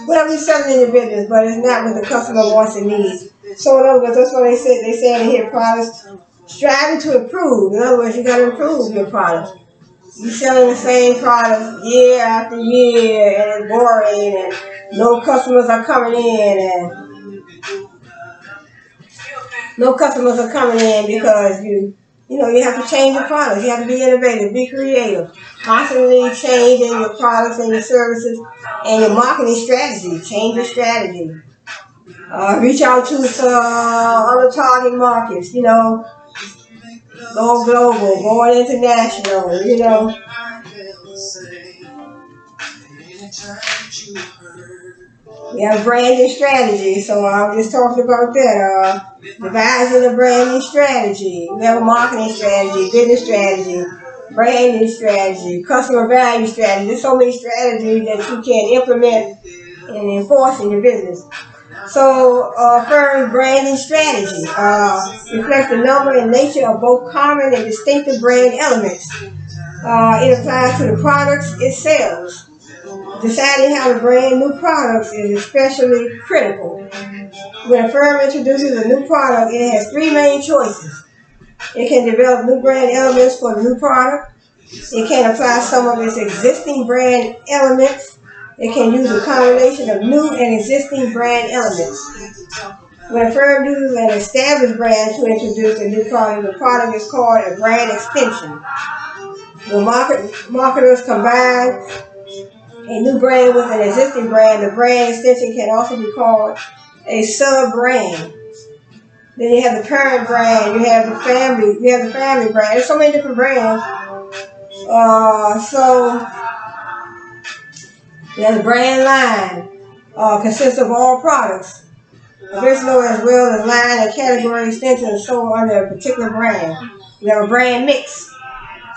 whatever you're selling in your business, but it's not what the customer wants and needs. So in other words, that's what they said in here, products striving to improve. In other words, you got to improve your products. You're selling the same products year after year, and it's boring, and no customers are coming in, because you have to change your products. You have to be innovative, be creative, constantly changing your products and your services and your marketing strategy. Change your strategy. Reach out to other target markets, go global, going international, We have branding strategy, so I'm just talking about that. Devising a branding strategy. We have a marketing strategy, business strategy, branding strategy, customer value strategy. There's so many strategies that you can implement and enforce in your business. So, firm branding strategy reflects the number and nature of both common and distinctive brand elements. It applies to the products it sells. Deciding how to brand new products is especially critical. When a firm introduces a new product, it has three main choices. It can develop new brand elements for the new product. It can apply some of its existing brand elements. It can use a combination of new and existing brand elements. When a firm uses an established brand to introduce a new product, the product is called a brand extension. When marketers combine a new brand with an existing brand, the brand extension can also be called a sub-brand. Then you have the parent brand, you have the family brand. There's so many different brands. So the brand line consists of all products, original as well as line and category extensions sold under a particular brand. You have a brand mix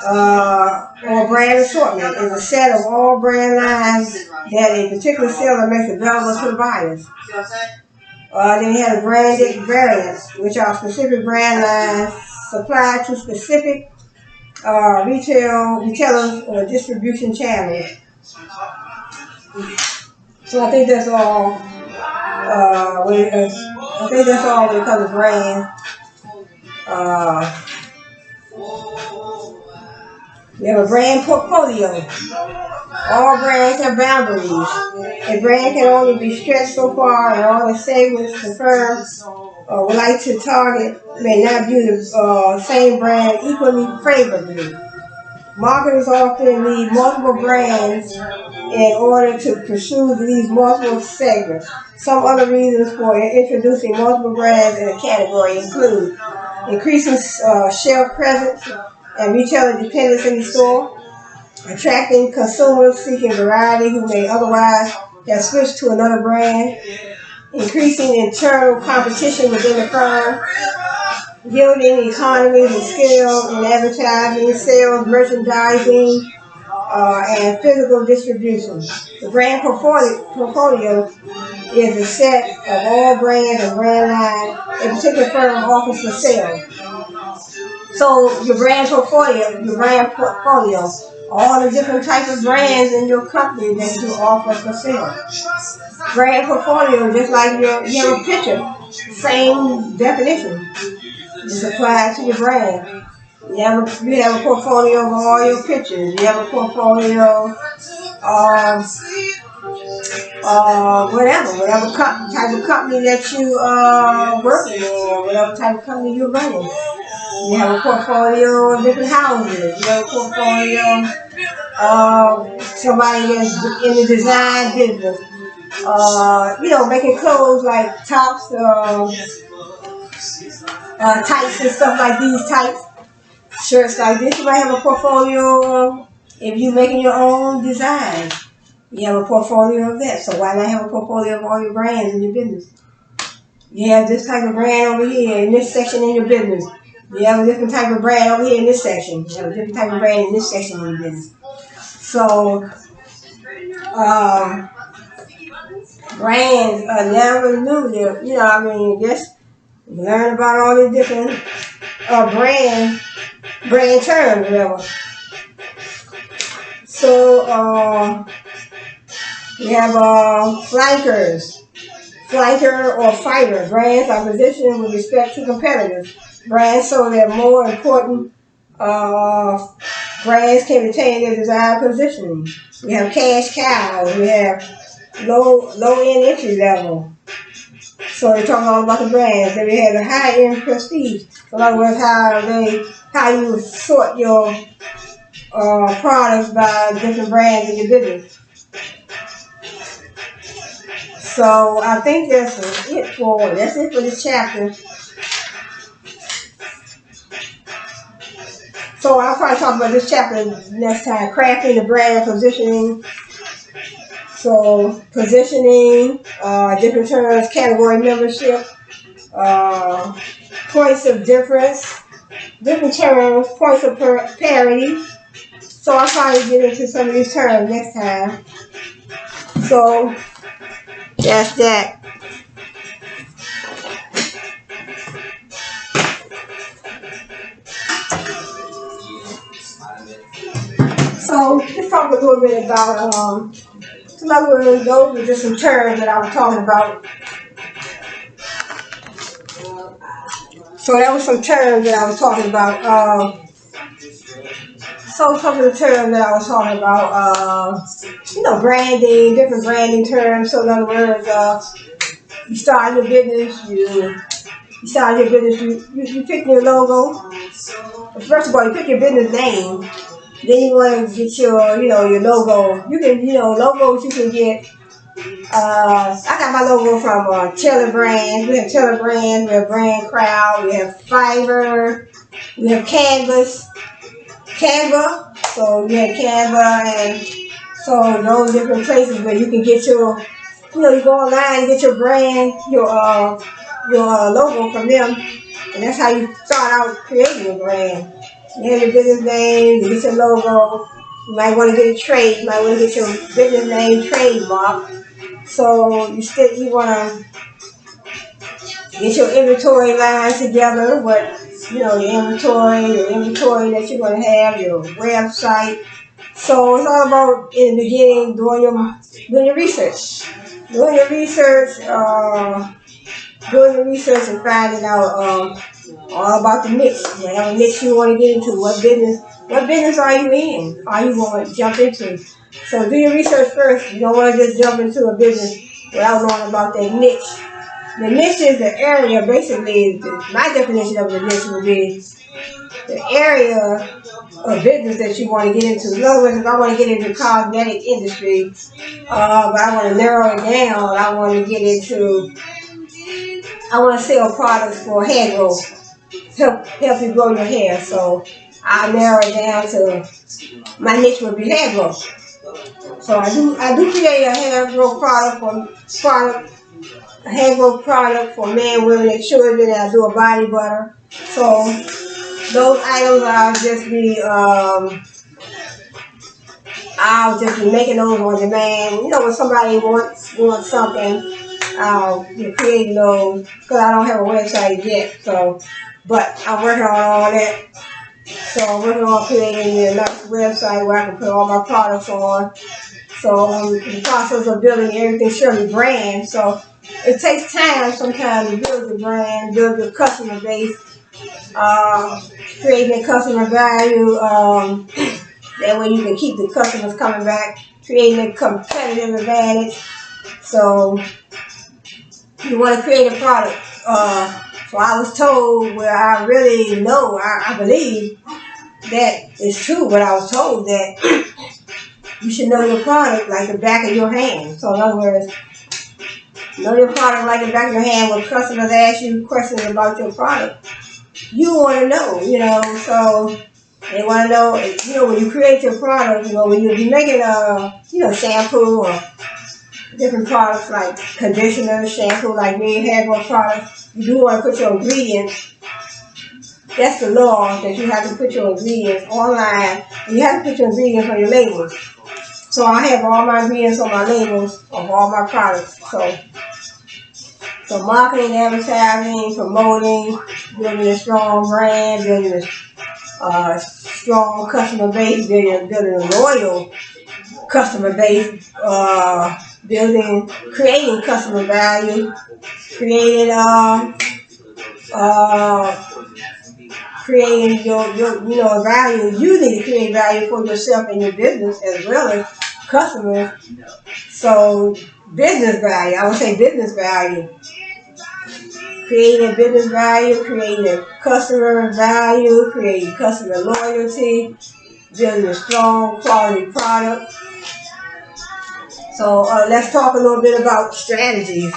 or brand assortment is a set of all brand lines that a particular seller makes available to the buyers. Then you have the branded variants, which are specific brand lines supplied to specific retailers or distribution channels. So I think that's all. I think that's all when it comes to brand. We have a brand portfolio. All brands have boundaries. A brand can only be stretched so far, and all the segments the firm would like to target may not view the same brand equally favorably. Marketers often need multiple brands in order to pursue these multiple segments. Some other reasons for introducing multiple brands in a category include increasing shelf presence and retailer dependence in the store, attracting consumers seeking variety who may otherwise have switched to another brand, increasing internal competition within the firm, yielding economies of scale in advertising, sales, merchandising, and physical distribution. The brand portfolio is a set of all brands and brand lines a particular firm offers for sale. So your brand portfolio, all the different types of brands in your company that you offer for sale. Brand portfolio, just like you have a picture, same definition. It's applied to your brand. You have a portfolio of all your pictures. You have a portfolio of whatever type of company that you are working in, or whatever type of company you're running. You have a portfolio of different houses. You have a portfolio of somebody that's in the design business. Making clothes like tops, tights and stuff like these tights, shirts like this. You might have a portfolio if you're making your own designs. You have a portfolio of that. So why not have a portfolio of all your brands in your business? You have this type of brand over here in this section in your business. You have a different type of brand over here in this section. You have a different type of brand in this section in your business. So, brands are never new. Just learn about all these different brand terms, whatever. So, we have flankers. Flanker or fighter. Brands are positioned with respect to competitors. Brands, so they're more important. Brands can retain their desired positioning. We have cash cows. We have low-end entry level. So they're talking all about the brands. Then we have the high-end prestige. So in other words, how you sort your products by different brands in your business. So I think that's it for this chapter. So I'll probably talk about this chapter next time. Crafting the brand positioning. So positioning, different terms, category membership, points of difference, different terms, points of parity. So I'll probably get into some of these terms next time. So that's that. So let's talk a little bit about in other words, those were just some terms that I was talking about. So that was some terms that I was talking about. So some of the terms that I was talking about, branding, different branding terms. So in other words, you start your business, you pick your logo. First of all, you pick your business name. Then you want to get your logo. You can, logos you can get. I got my logo from Cheryllee Brands. We have Cheryllee Brands, we have Brand Crowd, we have Fiverr, we have Canva. So we have Canva, and so those different places where you can get your, you go online and get your brand, your logo from them, and that's how you start out creating your brand. You have your business name, you get your logo. You might want to get a trade. You might want to get your business name trademark. So you want to get your inventory line together. Your inventory that you're going to have, your website. So it's all about in the beginning doing your research, doing your research and finding out all about the niche. Whatever niche you want to get into, what business are you in? Are you going to jump into? So do your research first. You don't want to just jump into a business without knowing about that niche. The niche is the area, basically, my definition of the niche would be the area of business that you want to get into. In other words, if I want to get into the cosmetic industry, but I want to narrow it down, I want to sell products for hair growth, help you grow your hair. So I narrow it down to, my niche would be hair growth. So I do create a hair growth product for men, women, and children, and I do a body butter. So those items I'll just be making those on demand. When somebody wants something, I'll be creating those because I don't have a website yet. So, but I'm working on all that. So I'm working on creating a nice website where I can put all my products on. So I'm in the process of building everything Cheryllee brand. So it takes time sometimes to build your brand, build your customer base, creating customer value. That way you can keep the customers coming back, creating a competitive advantage. So you want to create a product. So I was told where I really know, I believe that it's true, but I was told that you should know your product like the back of your hand. So in other words, know your product like the back of your hand. When customers ask you questions about your product, you want to know, so they want to know, when you create your product, when you're making shampoo or different products like conditioner, shampoo, like me, hair growth products, you do want to put your ingredients. That's the law, that you have to put your ingredients online. And you have to put your ingredients on your labels. So I have all my ingredients on my labels of all my products. So marketing, advertising, promoting, building a strong brand, building a strong customer base, building a loyal customer base, creating customer value, creating your value. You need to create value for yourself and your business as well as customers. So business value, I would say business value. Creating business value, creating customer value, creating customer loyalty, building a strong quality product. So let's talk a little bit about strategies.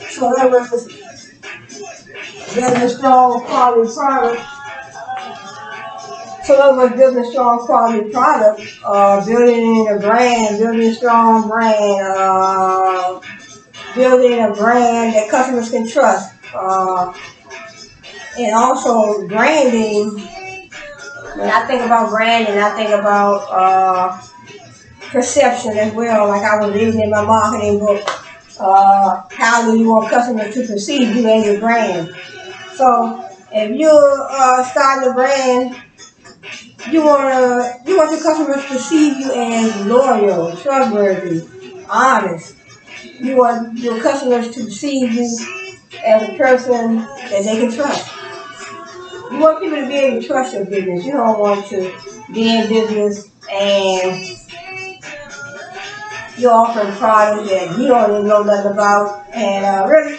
So that was building a strong quality product. So that was building a strong quality product, building a brand, building a strong brand, building a brand that customers can trust, and also branding when I think about branding, I think about perception as well. Like I was reading in my marketing book, how do you want customers to perceive you and your brand? So if you're starting a brand, you want your customers to perceive you as loyal, trustworthy, honest. You want your customers to perceive you as a person that they can trust. You want people to be able to trust your business. You don't want to be in business and you're offering products that you don't even know nothing about, and really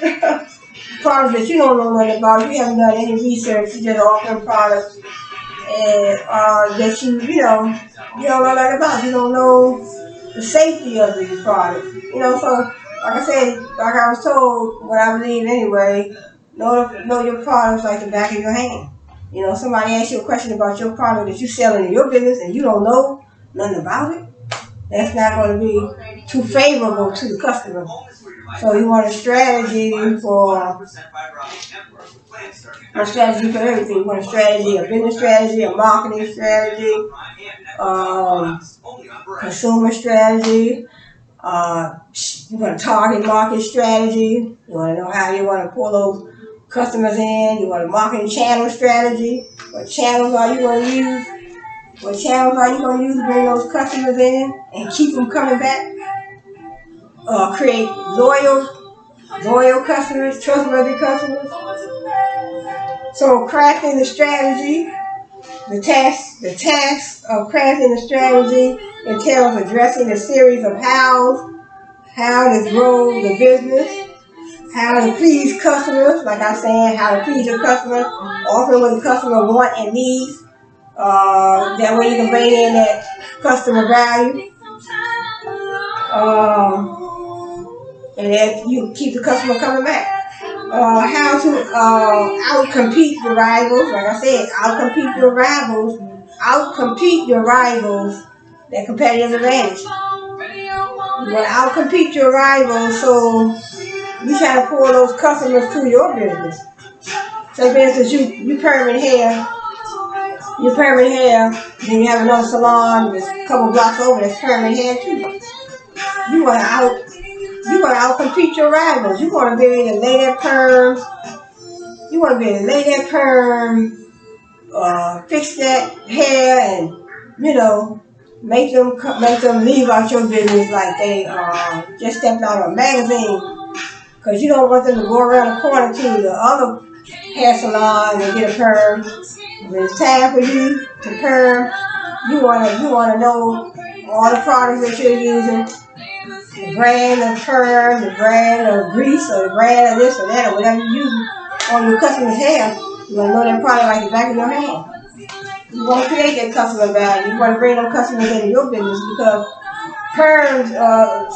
products that you don't know nothing about. You haven't done any research. You just offering products and that you don't know nothing about. You don't know the safety of these products. So like I said, like I was told when I was leaving anyway, know your products like the back of your hand. Somebody asks you a question about your product that you're selling in your business and you don't know nothing about it. That's not going to be too favorable to the customer. So you want a strategy for everything. You want a strategy, a business strategy, a marketing strategy, consumer strategy. You want a target market strategy. You want to know how you want to pull those customers in. You want a marketing channel strategy. What channels are you going to use? What channels are you going to use to bring those customers in and keep them coming back? Create loyal customers, trustworthy customers. So crafting the strategy, the task of crafting the strategy entails addressing a series of how to grow the business, how to please customers, like I'm saying, how to please your customers, offer what the customer wants and needs. That way you can bring in that customer value. And then you keep the customer coming back. How to outcompete your rivals. Like I said, outcompete your rivals. Outcompete your rivals. That competitive advantage. You want to outcompete your rivals, so you try to pull those customers to your business. So, for instance, you permanent hair. You permanent hair. Then you have another salon that's a couple blocks over that's permanent hair too. You want to outcompete your rivals. You want to be able to lay that perm. You want to be able to lay that perm, fix that hair, and make them leave out your business like they just stepped out of a magazine. Because you don't want them to go around the corner to the other hair salon and get a perm. When it's time for you to perm, you want to know all the products that you're using. The brand of perm, the brand of grease, or the brand of this or that, or whatever you use on your customer's hair. You want to know that product like the back of your hand. You want to create that customer value. You want to bring them customers into your business because perms,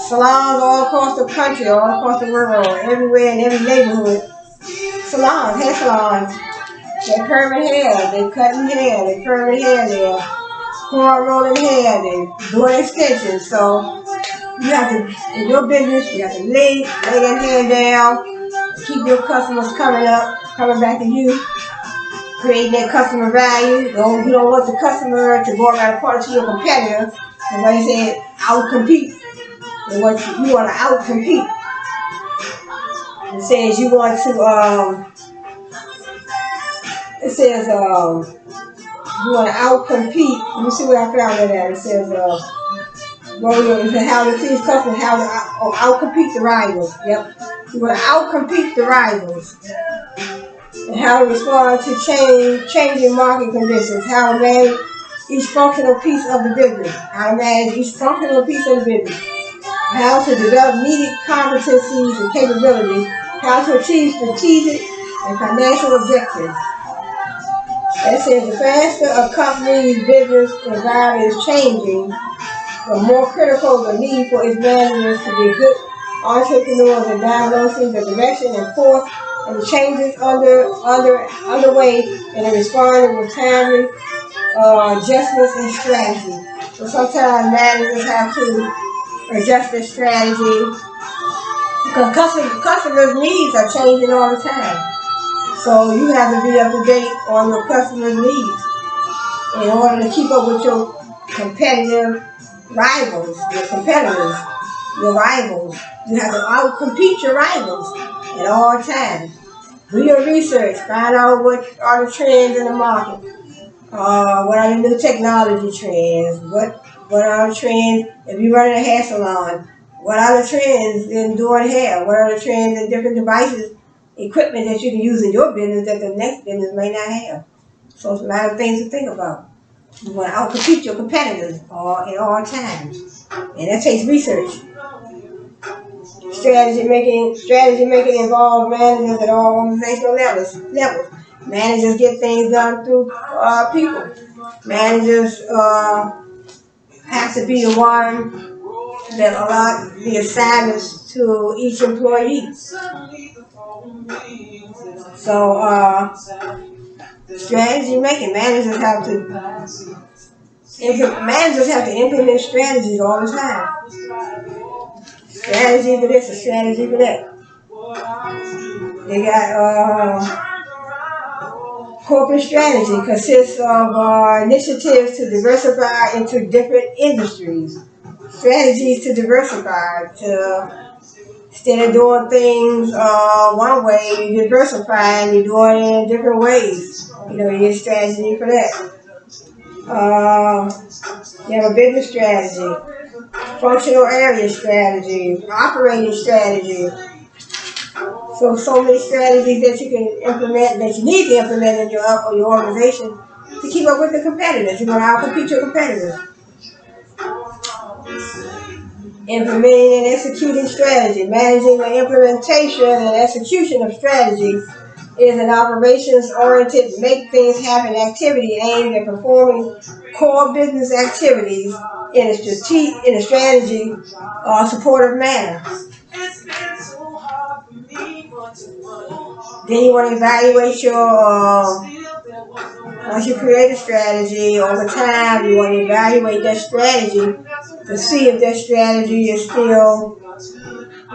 salons all across the country, all across the world, everywhere in every neighborhood. Salons, hair salons. They're permanent hair. They're cutting hair. They're permanent hair. They're corn rolling hair. They're doing extensions. So you have to, in your business, you have to lay that hair down, keep your customers coming back to you, creating that customer value. You don't want the customer to go around the corner to your competitor. And like I said, outcompete. You want to outcompete. It says you want to, you want to outcompete. Let me see where I found that at. It says, how to please customers, how to outcompete the rivals. Yep. You want to outcompete the rivals. And how to respond to changing market conditions. How to manage each functional piece of the business. How to manage each functional piece of the business. How to develop needed competencies and capabilities. How to achieve strategic and financial objectives. It says the faster a company's business environment is changing, the more critical the need for its managers to be good entrepreneurs in diagnosing the direction and force of the changes underway and in responding with timely adjustments and strategy. So sometimes managers have to adjust their strategy because customers' needs are changing all the time. So you have to be up to date on your customers' needs. in order to keep up with your competitive rivals, your competitors, your rivals. You have to outcompete your rivals at all times. Do your research. Find out what are the trends in the market. What are the new technology trends? What are the trends if you're running a hair salon? What are the trends in doing hair? What are the trends in different devices, equipment that you can use in your business that the next business may not have? So it's a lot of things to think about. You want to outcompete your competitors at all times. And that takes research. Strategy making involves managers at all organizational levels. Managers get things done through people. Managers have to be the one that allot the assignments to each employee. So strategy making, managers have to implement strategies all the time. Strategy for this, a strategy for that. They got corporate strategy consists of initiatives to diversify into different industries. Strategies to diversify, instead of doing things one way, you diversify and you do it in different ways. You know, you get strategy for that. You have a business strategy, functional area strategy, operating strategy. So many strategies that you can implement, that you need to implement in your organization to keep up with the competitors. You're going to outcompete your competitors. Implementing and executing strategy. Managing the implementation and execution of strategies is an operations-oriented, make things happen activity aimed at performing core business activities in a strategy supportive manner. Then you want to evaluate once you create a strategy, over time you want to evaluate that strategy to see if that strategy is still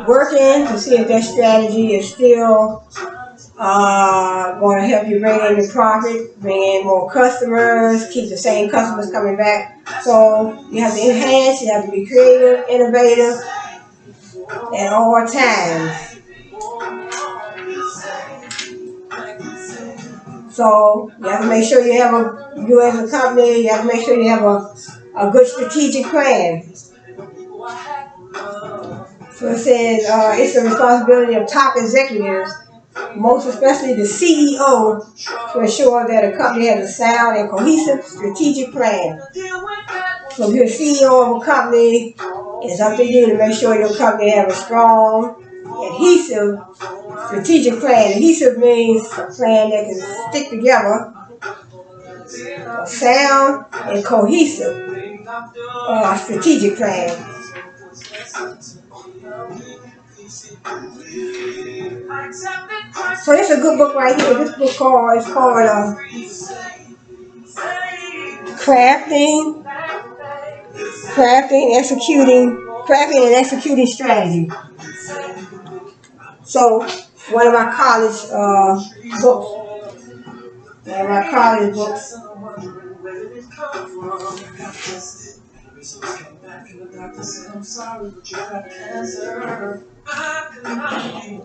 working, to see if that strategy is still going to help you bring in the profit, bring in more customers, keep the same customers coming back. So you have to enhance, you have to be creative, innovative at all times. So you have to make sure you as a company, you have to make sure you have a good strategic plan. So it says it's the responsibility of top executives, most especially the CEO, to ensure that a company has a sound and cohesive strategic plan. So if you're a CEO of a company, it's up to you to make sure your company has a strong, adhesive strategic plan. Adhesive means a plan that can stick together, a sound and cohesive strategic plan. So it's a good book right here. This book is called Crafting and Executing Strategy. So one of my college books.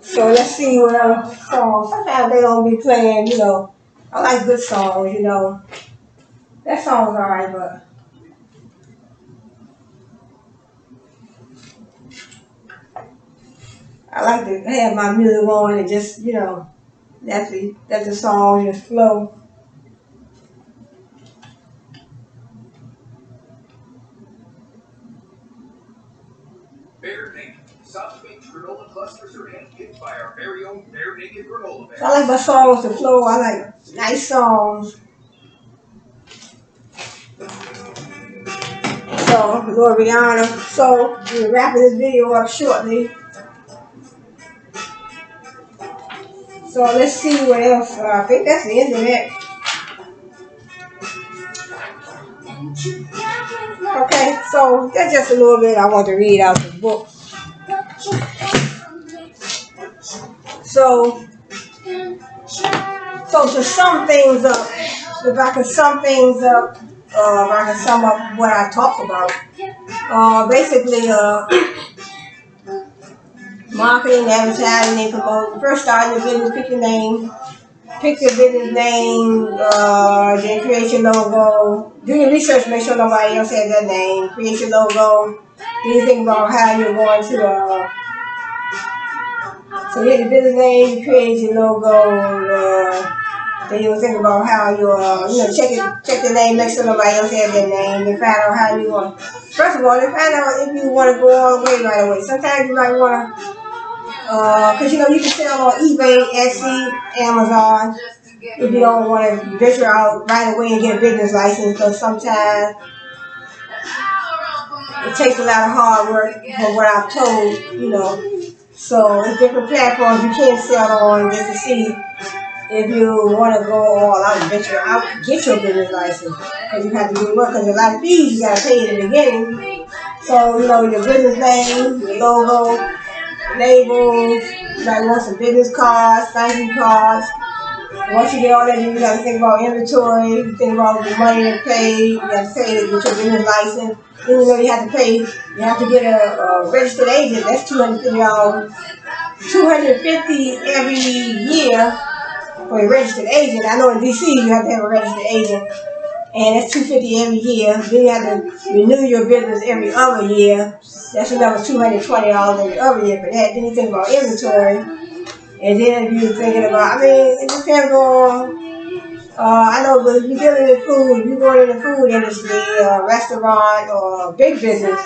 So let's see what other songs. Sometimes they don't be playing, you know. I like good songs, you know. That song's alright, but I like to have my music on and just, you know, let the song just flow. Bare Naked. Soft baked granola clusters are handpicked by our very own Bare Naked granola bear. I like my songs to flow. I like nice songs. So, Lord Rihanna. So, we're wrapping this video up shortly. So, let's see what else. I think that's the end of it. Okay, so that's just a little bit I want to read out the book. So to sum things up, if I can sum things up, if I can sum up what I talked about, basically, marketing, advertising, and promoting. First, start your business, pick your name. Pick your business name, then create your logo. Do your research, make sure nobody else has that name. Create your logo. Then you think about how you're going to, so you get your business name, you create your logo, then you think about how check the name, make sure nobody else has that name, then find out how you want. First of all, then find out if you want to go all the way right away. Sometimes you might want to, because you can sell on eBay, Etsy, Amazon. If you don't want to venture out right away and get a business license, because sometimes it takes a lot of hard work from what I've told. So it's different platforms you can sell on just to see if you want to go all out and venture out, get your business license. Because you have to do work, because a lot of fees you got to pay in the beginning. So, your business name, your logo, labels, you might want some business cards, thank you cards. Once you get all that, you got to think about inventory, you think about the money to pay, you have to pay to get your business license. Then you have to pay, you have to get a registered agent, that's $250. $250 every year for a registered agent. I know in DC you have to have a registered agent, and that's $250 every year. Then you have to renew your business every other year. That's another $220 every other year for that. Then you think about inventory, and then if you're thinking about, it depends on. I know, but if you're dealing with food, if you're going in the food industry, restaurant or big business,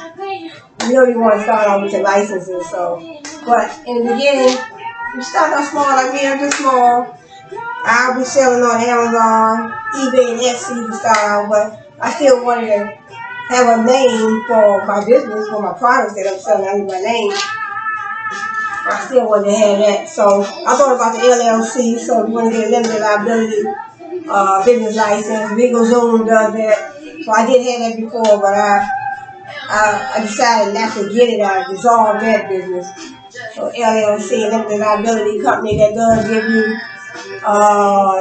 you want to start off with your licenses. So, but in the beginning, you start off small like me. I'm just small. I'll be selling on Amazon, eBay, and Etsy to start out, but I still wanted to have a name for my business, for my products that I'm selling under my name. I still wanted to have that. So I thought about the LLC, so if you want to get a limited liability business license, LegalZoom does that. So I did have that before, but I decided not to get it. I dissolved that business. So LLC, limited liability company that does give you,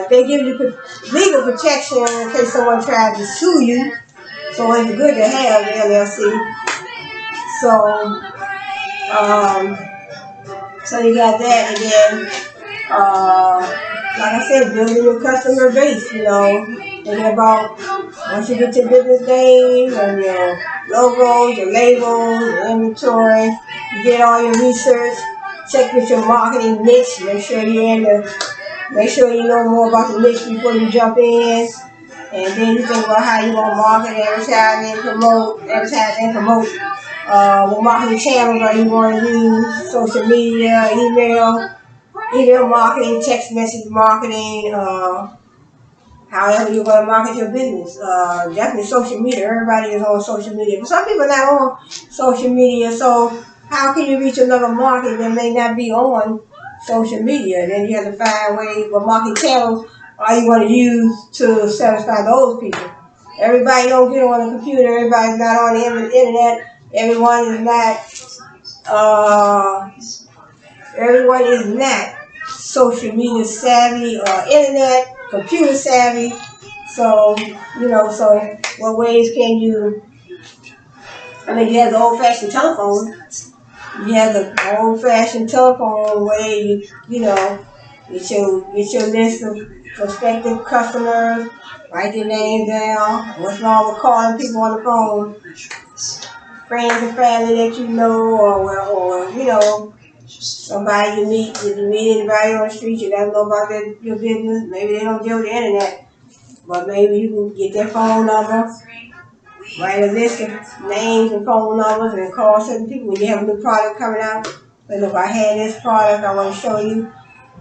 they give you legal protection in case someone tries to sue you. So it's good to have the LLC. So you got that, and then, like I said, building your customer base, thinking about once you get your business name and your logos, your labels, your inventory, you get all your research, check with your marketing niche, make sure you know more about the niche before you jump in, and then you think about how you want to market, advertise and promote. What marketing channels are you going to use? Social media, email marketing, text message marketing, however you're going to market your business. Definitely social media. Everybody is on social media. But some people are not on social media, so how can you reach another market that may not be on social media? Then you have to find ways, what marketing channels are you going to use to satisfy those people? Everybody don't get on the computer. Everybody's not on the internet. Everyone is not social media savvy or internet, computer savvy. So, so what ways can you, you have the old-fashioned telephone. You have the old-fashioned telephone way, get your list of prospective customers, write their names down. What's wrong with calling people on the phone? Friends and family that you know, or somebody you meet. If you meet anybody on the street, you gotta know about your business. Maybe they don't deal with the internet, but maybe you can get their phone number, write a list of names and phone numbers, and call certain people when you have a new product coming out. But if I had this product, I want to show you.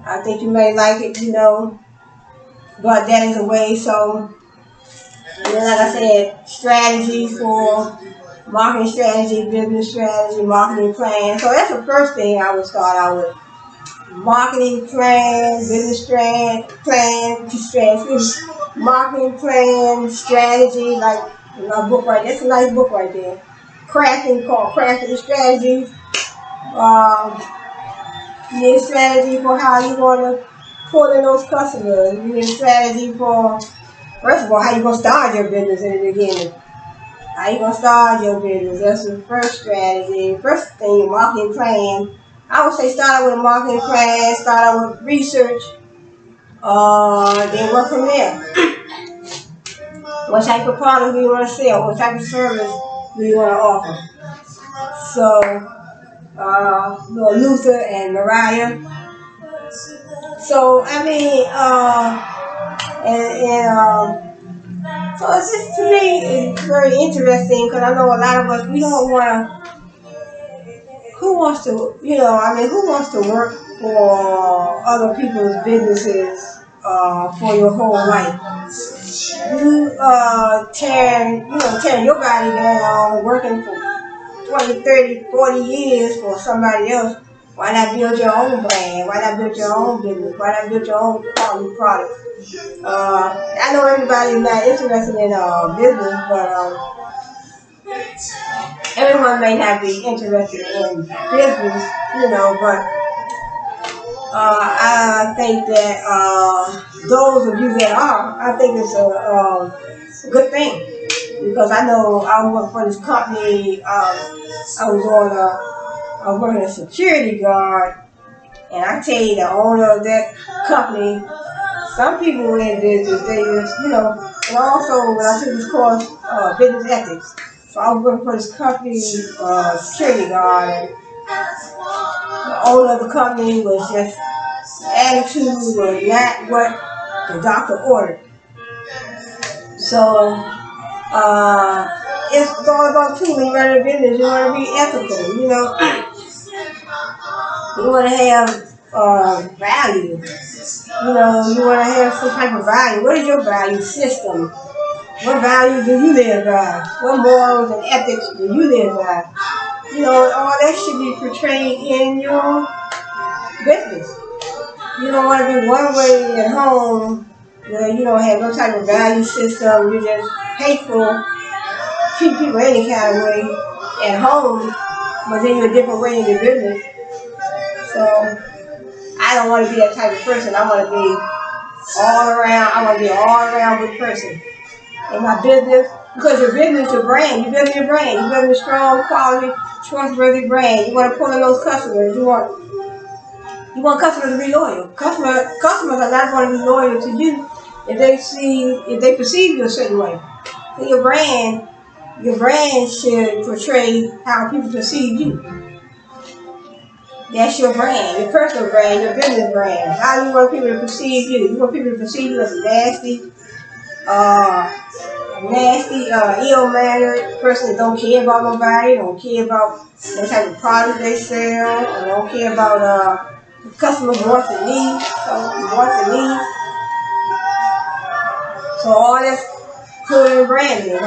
I think you may like it, But that is a way. So, like I said, strategy for marketing strategy, business strategy, marketing plan. So that's the first thing I would start out with. Marketing plan, business plan, marketing plan, strategy, like my book right there. That's a nice book right there. Crafting strategies. You need a strategy for how you want to pull in those customers. You need a strategy for First of all, how you gonna start your business in the beginning? How you gonna start your business? That's the first strategy. First thing, your marketing plan. I would say start out with a marketing plan, start out with research, then work from there. What type of product do you want to sell? What type of service do you want to offer? So, Luther and Mariah. So, I mean, so it's just, to me, it's very interesting because I know a lot of us, we don't want to, who wants to, who wants to work for other people's businesses for your whole life? You tearing your body down, working for 20, 30, 40 years for somebody else. Why not build your own brand? Why not build your own business? Why not build your own quality product? I know everybody's not interested in business, but everyone may not be interested in business, but I think that those of you that are, I think it's a good thing. Because I know I work for this company, I was working as a security guard, and I tell you, the owner of that company, some people in business, they just, and also when I took this course, business ethics, so I was working for this company, security guard, and the owner of the company was just, attitude was not what the doctor ordered. So, it's all about too. When you run a business, you want to be ethical. You want to have value. You want to have some type of value. What is your value system? What value do you live by? What morals and ethics do you live by? All that should be portrayed in your business. You don't want to be one way at home where you don't have no type of value system. You're just hateful, treat people any kind of way at home, but then you're a different way in your business. So I don't want to be that type of person. I want to be all around good person in my business. Because your business, your brand, you're building your brand. You're building a strong, quality, trustworthy brand. You want to pull in those customers. You want customers to be loyal. Customers are not going to be loyal to you if they perceive you a certain way. So your brand should portray how people perceive you. That's your brand, your personal brand, your business brand. How do you want people to perceive you? You want people to perceive you as a nasty, ill-mannered person that don't care about nobody, don't care about what type of product they sell, or don't care about customers' wants and needs. So all that's put in branding.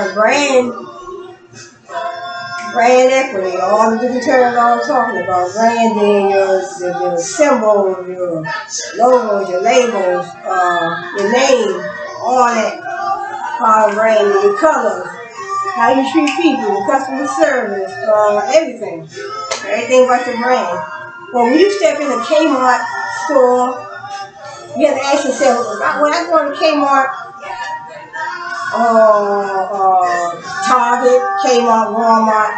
Brand equity, all the different terms I was talking about. Branding, your symbols, your logos, your labels, your name, all that part of branding, your colors, how you treat people, your customer service, everything. Everything about your brand. Well, when you step in a Kmart store, you have to ask yourself, when I go to Kmart, Target, Kmart, Walmart,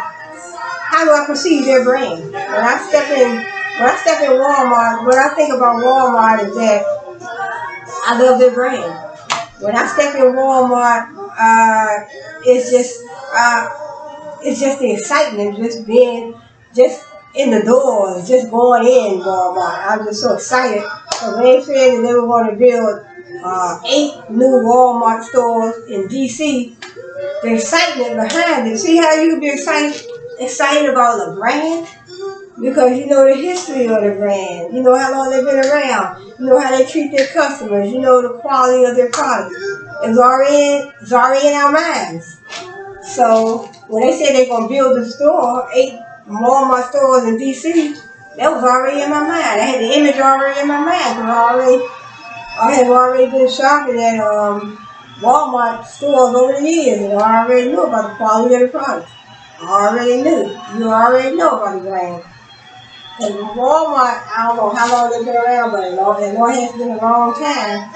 how do I perceive their brand? When I step in Walmart, what I think about Walmart is that I love their brand. When I step in Walmart, it's just the excitement, just in the doors, just going in Walmart. I'm just so excited. So when they said that they were going to build 8 new Walmart stores in DC, the excitement behind it. See how you can be excited about a brand? Because you know the history of the brand. You know how long they've been around. You know how they treat their customers. You know the quality of their product. It's already in our minds. So when they said they're going to build a store, 8 Walmart stores in DC, that was already in my mind. I had the image already in my mind because I had already been shopping at Walmart stores over the years, and I already knew about the quality of the products. I already knew. You already know about the brand. And Walmart, I don't know how long they've been around, but it has been a long time.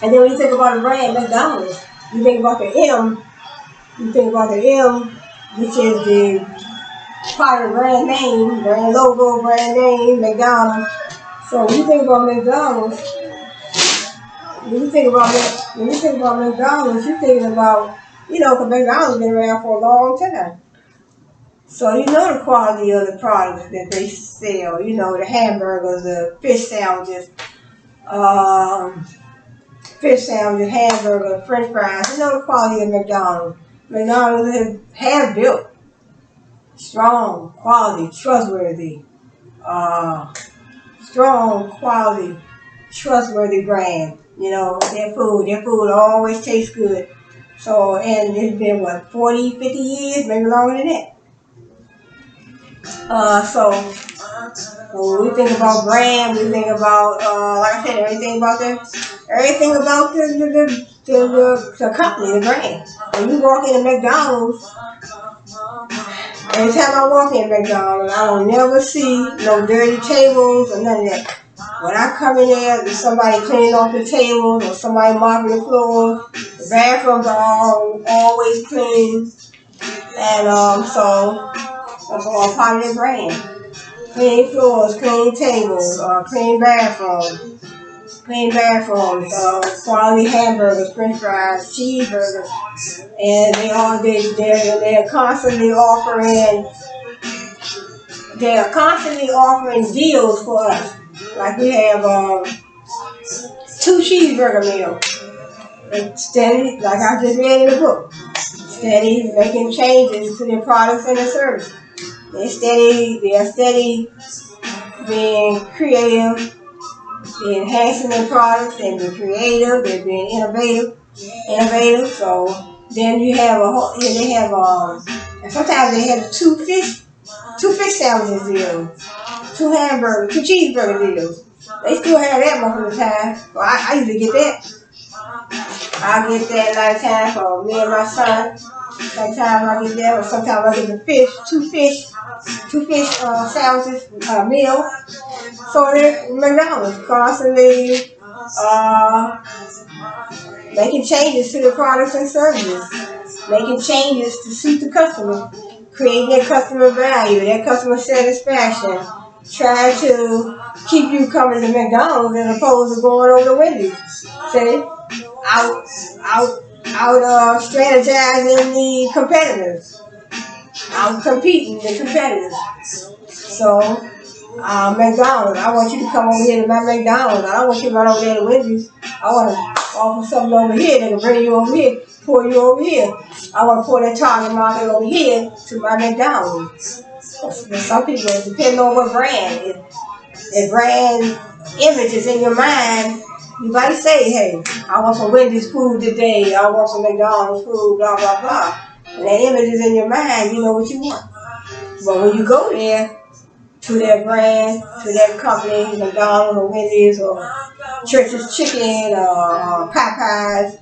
And then when you think about the brand McDonald's, you think about the M, you think about the M, which is the part of brand name, brand logo, brand name, McDonald's. So when you think about McDonald's, when you think about McDonald's, you're thinking about, because McDonald's been around for a long time. So you know the quality of the products that they sell. The hamburgers, the um, fish sandwiches, hamburgers, French fries. You know the quality of McDonald's. McDonald's has built strong, quality, trustworthy, uh, strong, quality, trustworthy brand. Their food always tastes good. So, and it's been, what, 40, 50 years, maybe longer than that. So when we think about brand, we think about, like I said, everything about the company, the brand. When you walk into McDonald's, every time I walk in McDonald's, I will never see no dirty tables or none of that. When I come in there, there's somebody cleaning off the tables or somebody mopping the floors. The bathrooms are always clean. And so that's all part of the brand. Clean floors, clean tables, clean bathrooms, quality hamburgers, French fries, cheeseburgers, and they're constantly offering deals for us. Like we have 2 cheeseburger meals. It's steady, like I just read in the book, steady making changes to their products and their services. They're steady being creative, they're enhancing their products, and being creative, they're being innovative. So then you have and sometimes they have two fish sandwiches deals, 2 hamburgers, 2 cheeseburger deals. They still have that most of the time. So I usually get that. I get that a lot of times for me and my son. Sometimes I get that, or sometimes I get the fish, two fish sandwiches meal. So McDonald's constantly making changes to the products and services, making changes to suit the customer, creating that customer value, that customer satisfaction, trying to keep you coming to McDonald's as opposed to going over to Wendy's. See? Out strategizing the competitors, out competing the competitors. So, McDonald's, I want you to come over here to my McDonald's. I don't want you to run over there to Wendy's. I want to offer something over here that can bring you over here, pour you over here. I want to pour that target market over here to my McDonald's. Some people, depending on what brand, if brand image is in your mind, you might say, hey, I want some Wendy's food today. I want some McDonald's food, blah, blah, blah. When that image is in your mind, you know what you want. But when you go there, to that brand, to that company, McDonald's or Wendy's or Church's Chicken or Popeyes,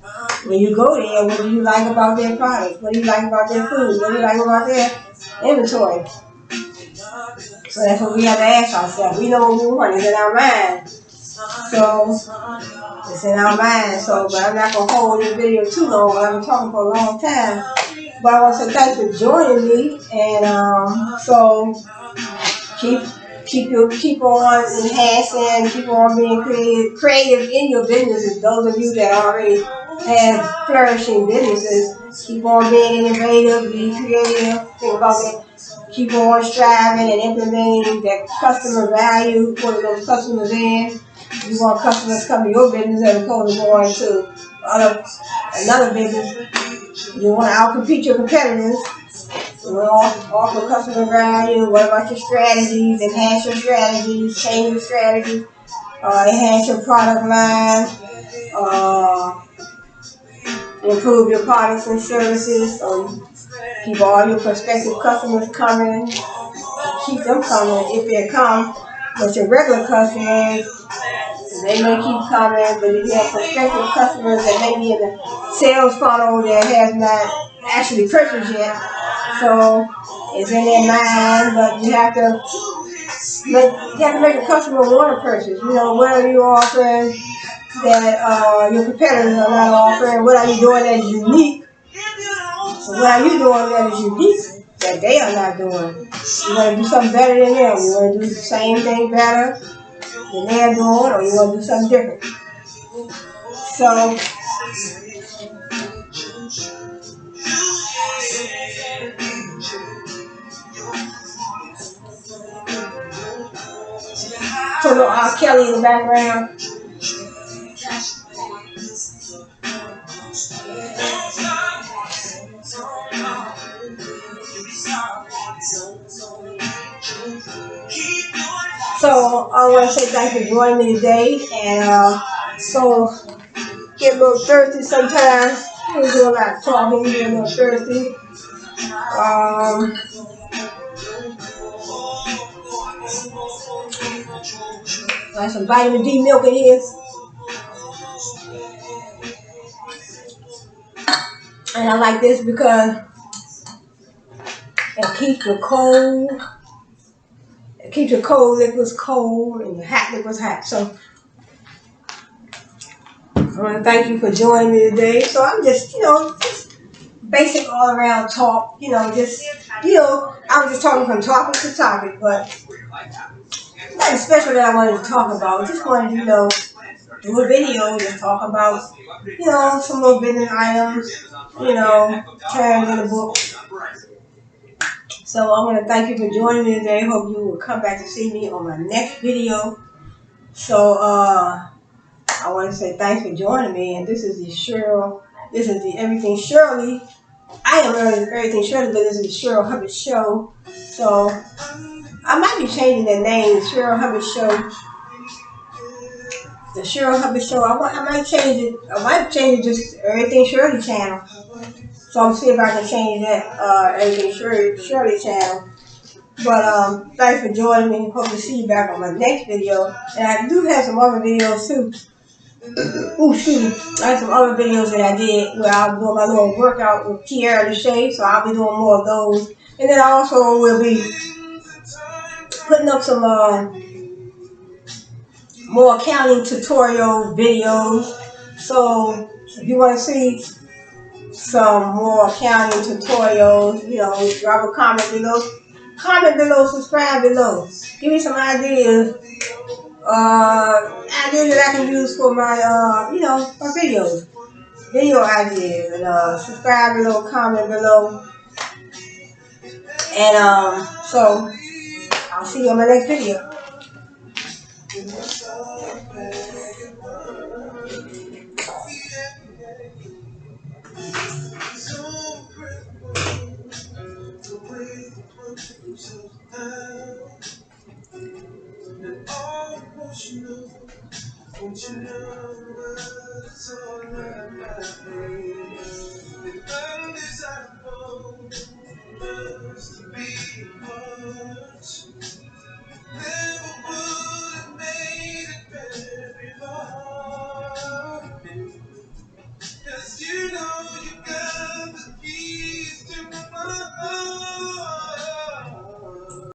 when you go there, what do you like about their products? What do you like about their food? What do you like about their inventory? So that's what we have to ask ourselves. We know what we want. It's in our mind. So, it's in our mind. So, but I'm not going to hold this video too long. I've been talking for a long time. But I want to say thanks for joining me. And so, keep on enhancing, keep on being creative in your businesses. Those of you that already have flourishing businesses, keep on being innovative, be creative, think about it. Keep on striving and implementing that customer value, putting those customers in. You want customers to come to your business as opposed to going to another business. You want to outcompete your competitors. You want to offer customer value. What about your strategies? Enhance your strategies, change your strategies, enhance your product line, improve your products and services. So keep all your prospective customers coming. Keep them coming if they come. But your regular customers, they may keep coming, but if you have prospective customers that may be in the sales funnel that has not actually purchased yet, so it's in their mind, but you have to make a customer want to purchase. What are you offering? that your competitors are not offering? What are you doing that is unique? So what are you doing that is unique that they are not doing? You want to do something better than them. You want to do the same thing better than they're doing, or you want to do something different. So Kelly in the background. So I want to say thank you for joining me today, and so get a little thirsty sometimes. We do a lot of talking, get a little thirsty. Like some vitamin D milk in here. And I like this because it keeps the cold. It keeps your cold liquids cold and your hot liquids hot. So I want to thank you for joining me today. So I'm just, just basic all around talk, I'm just talking from topic to topic, but nothing special that I wanted to talk about. Just wanted to, do a video, just talk about, some little business items, trends in the book. So I want to thank you for joining me today. Hope you will come back to see me on my next video. So I want to say thanks for joining me. And this is the Everything Cheryllee. I am Everything Cheryllee, but this is the Cheryl Hubbard Show. So I might be changing the name, the Cheryl Hubbard Show. The Cheryl Hubbard Show. I might change it. I might change it just Everything Cheryllee channel. So I'm see if I can change that Everything Cheryllee channel. But thanks for joining me. Hope to see you back on my next video. And I do have some other videos too. Ooh, excuse me. I have some other videos that I did where I'll do my little workout with Cheryllee. So I'll be doing more of those. And then I also will be putting up some more accounting tutorial videos. So if you want to see some more accounting tutorials, drop a comment below. Comment below, subscribe below. Give me some ideas. Ideas that I can use for my, my videos. Video ideas. And subscribe below, comment below. And so I'll see you on my next video. Don't you know what's all about me? The undesirable must be apart.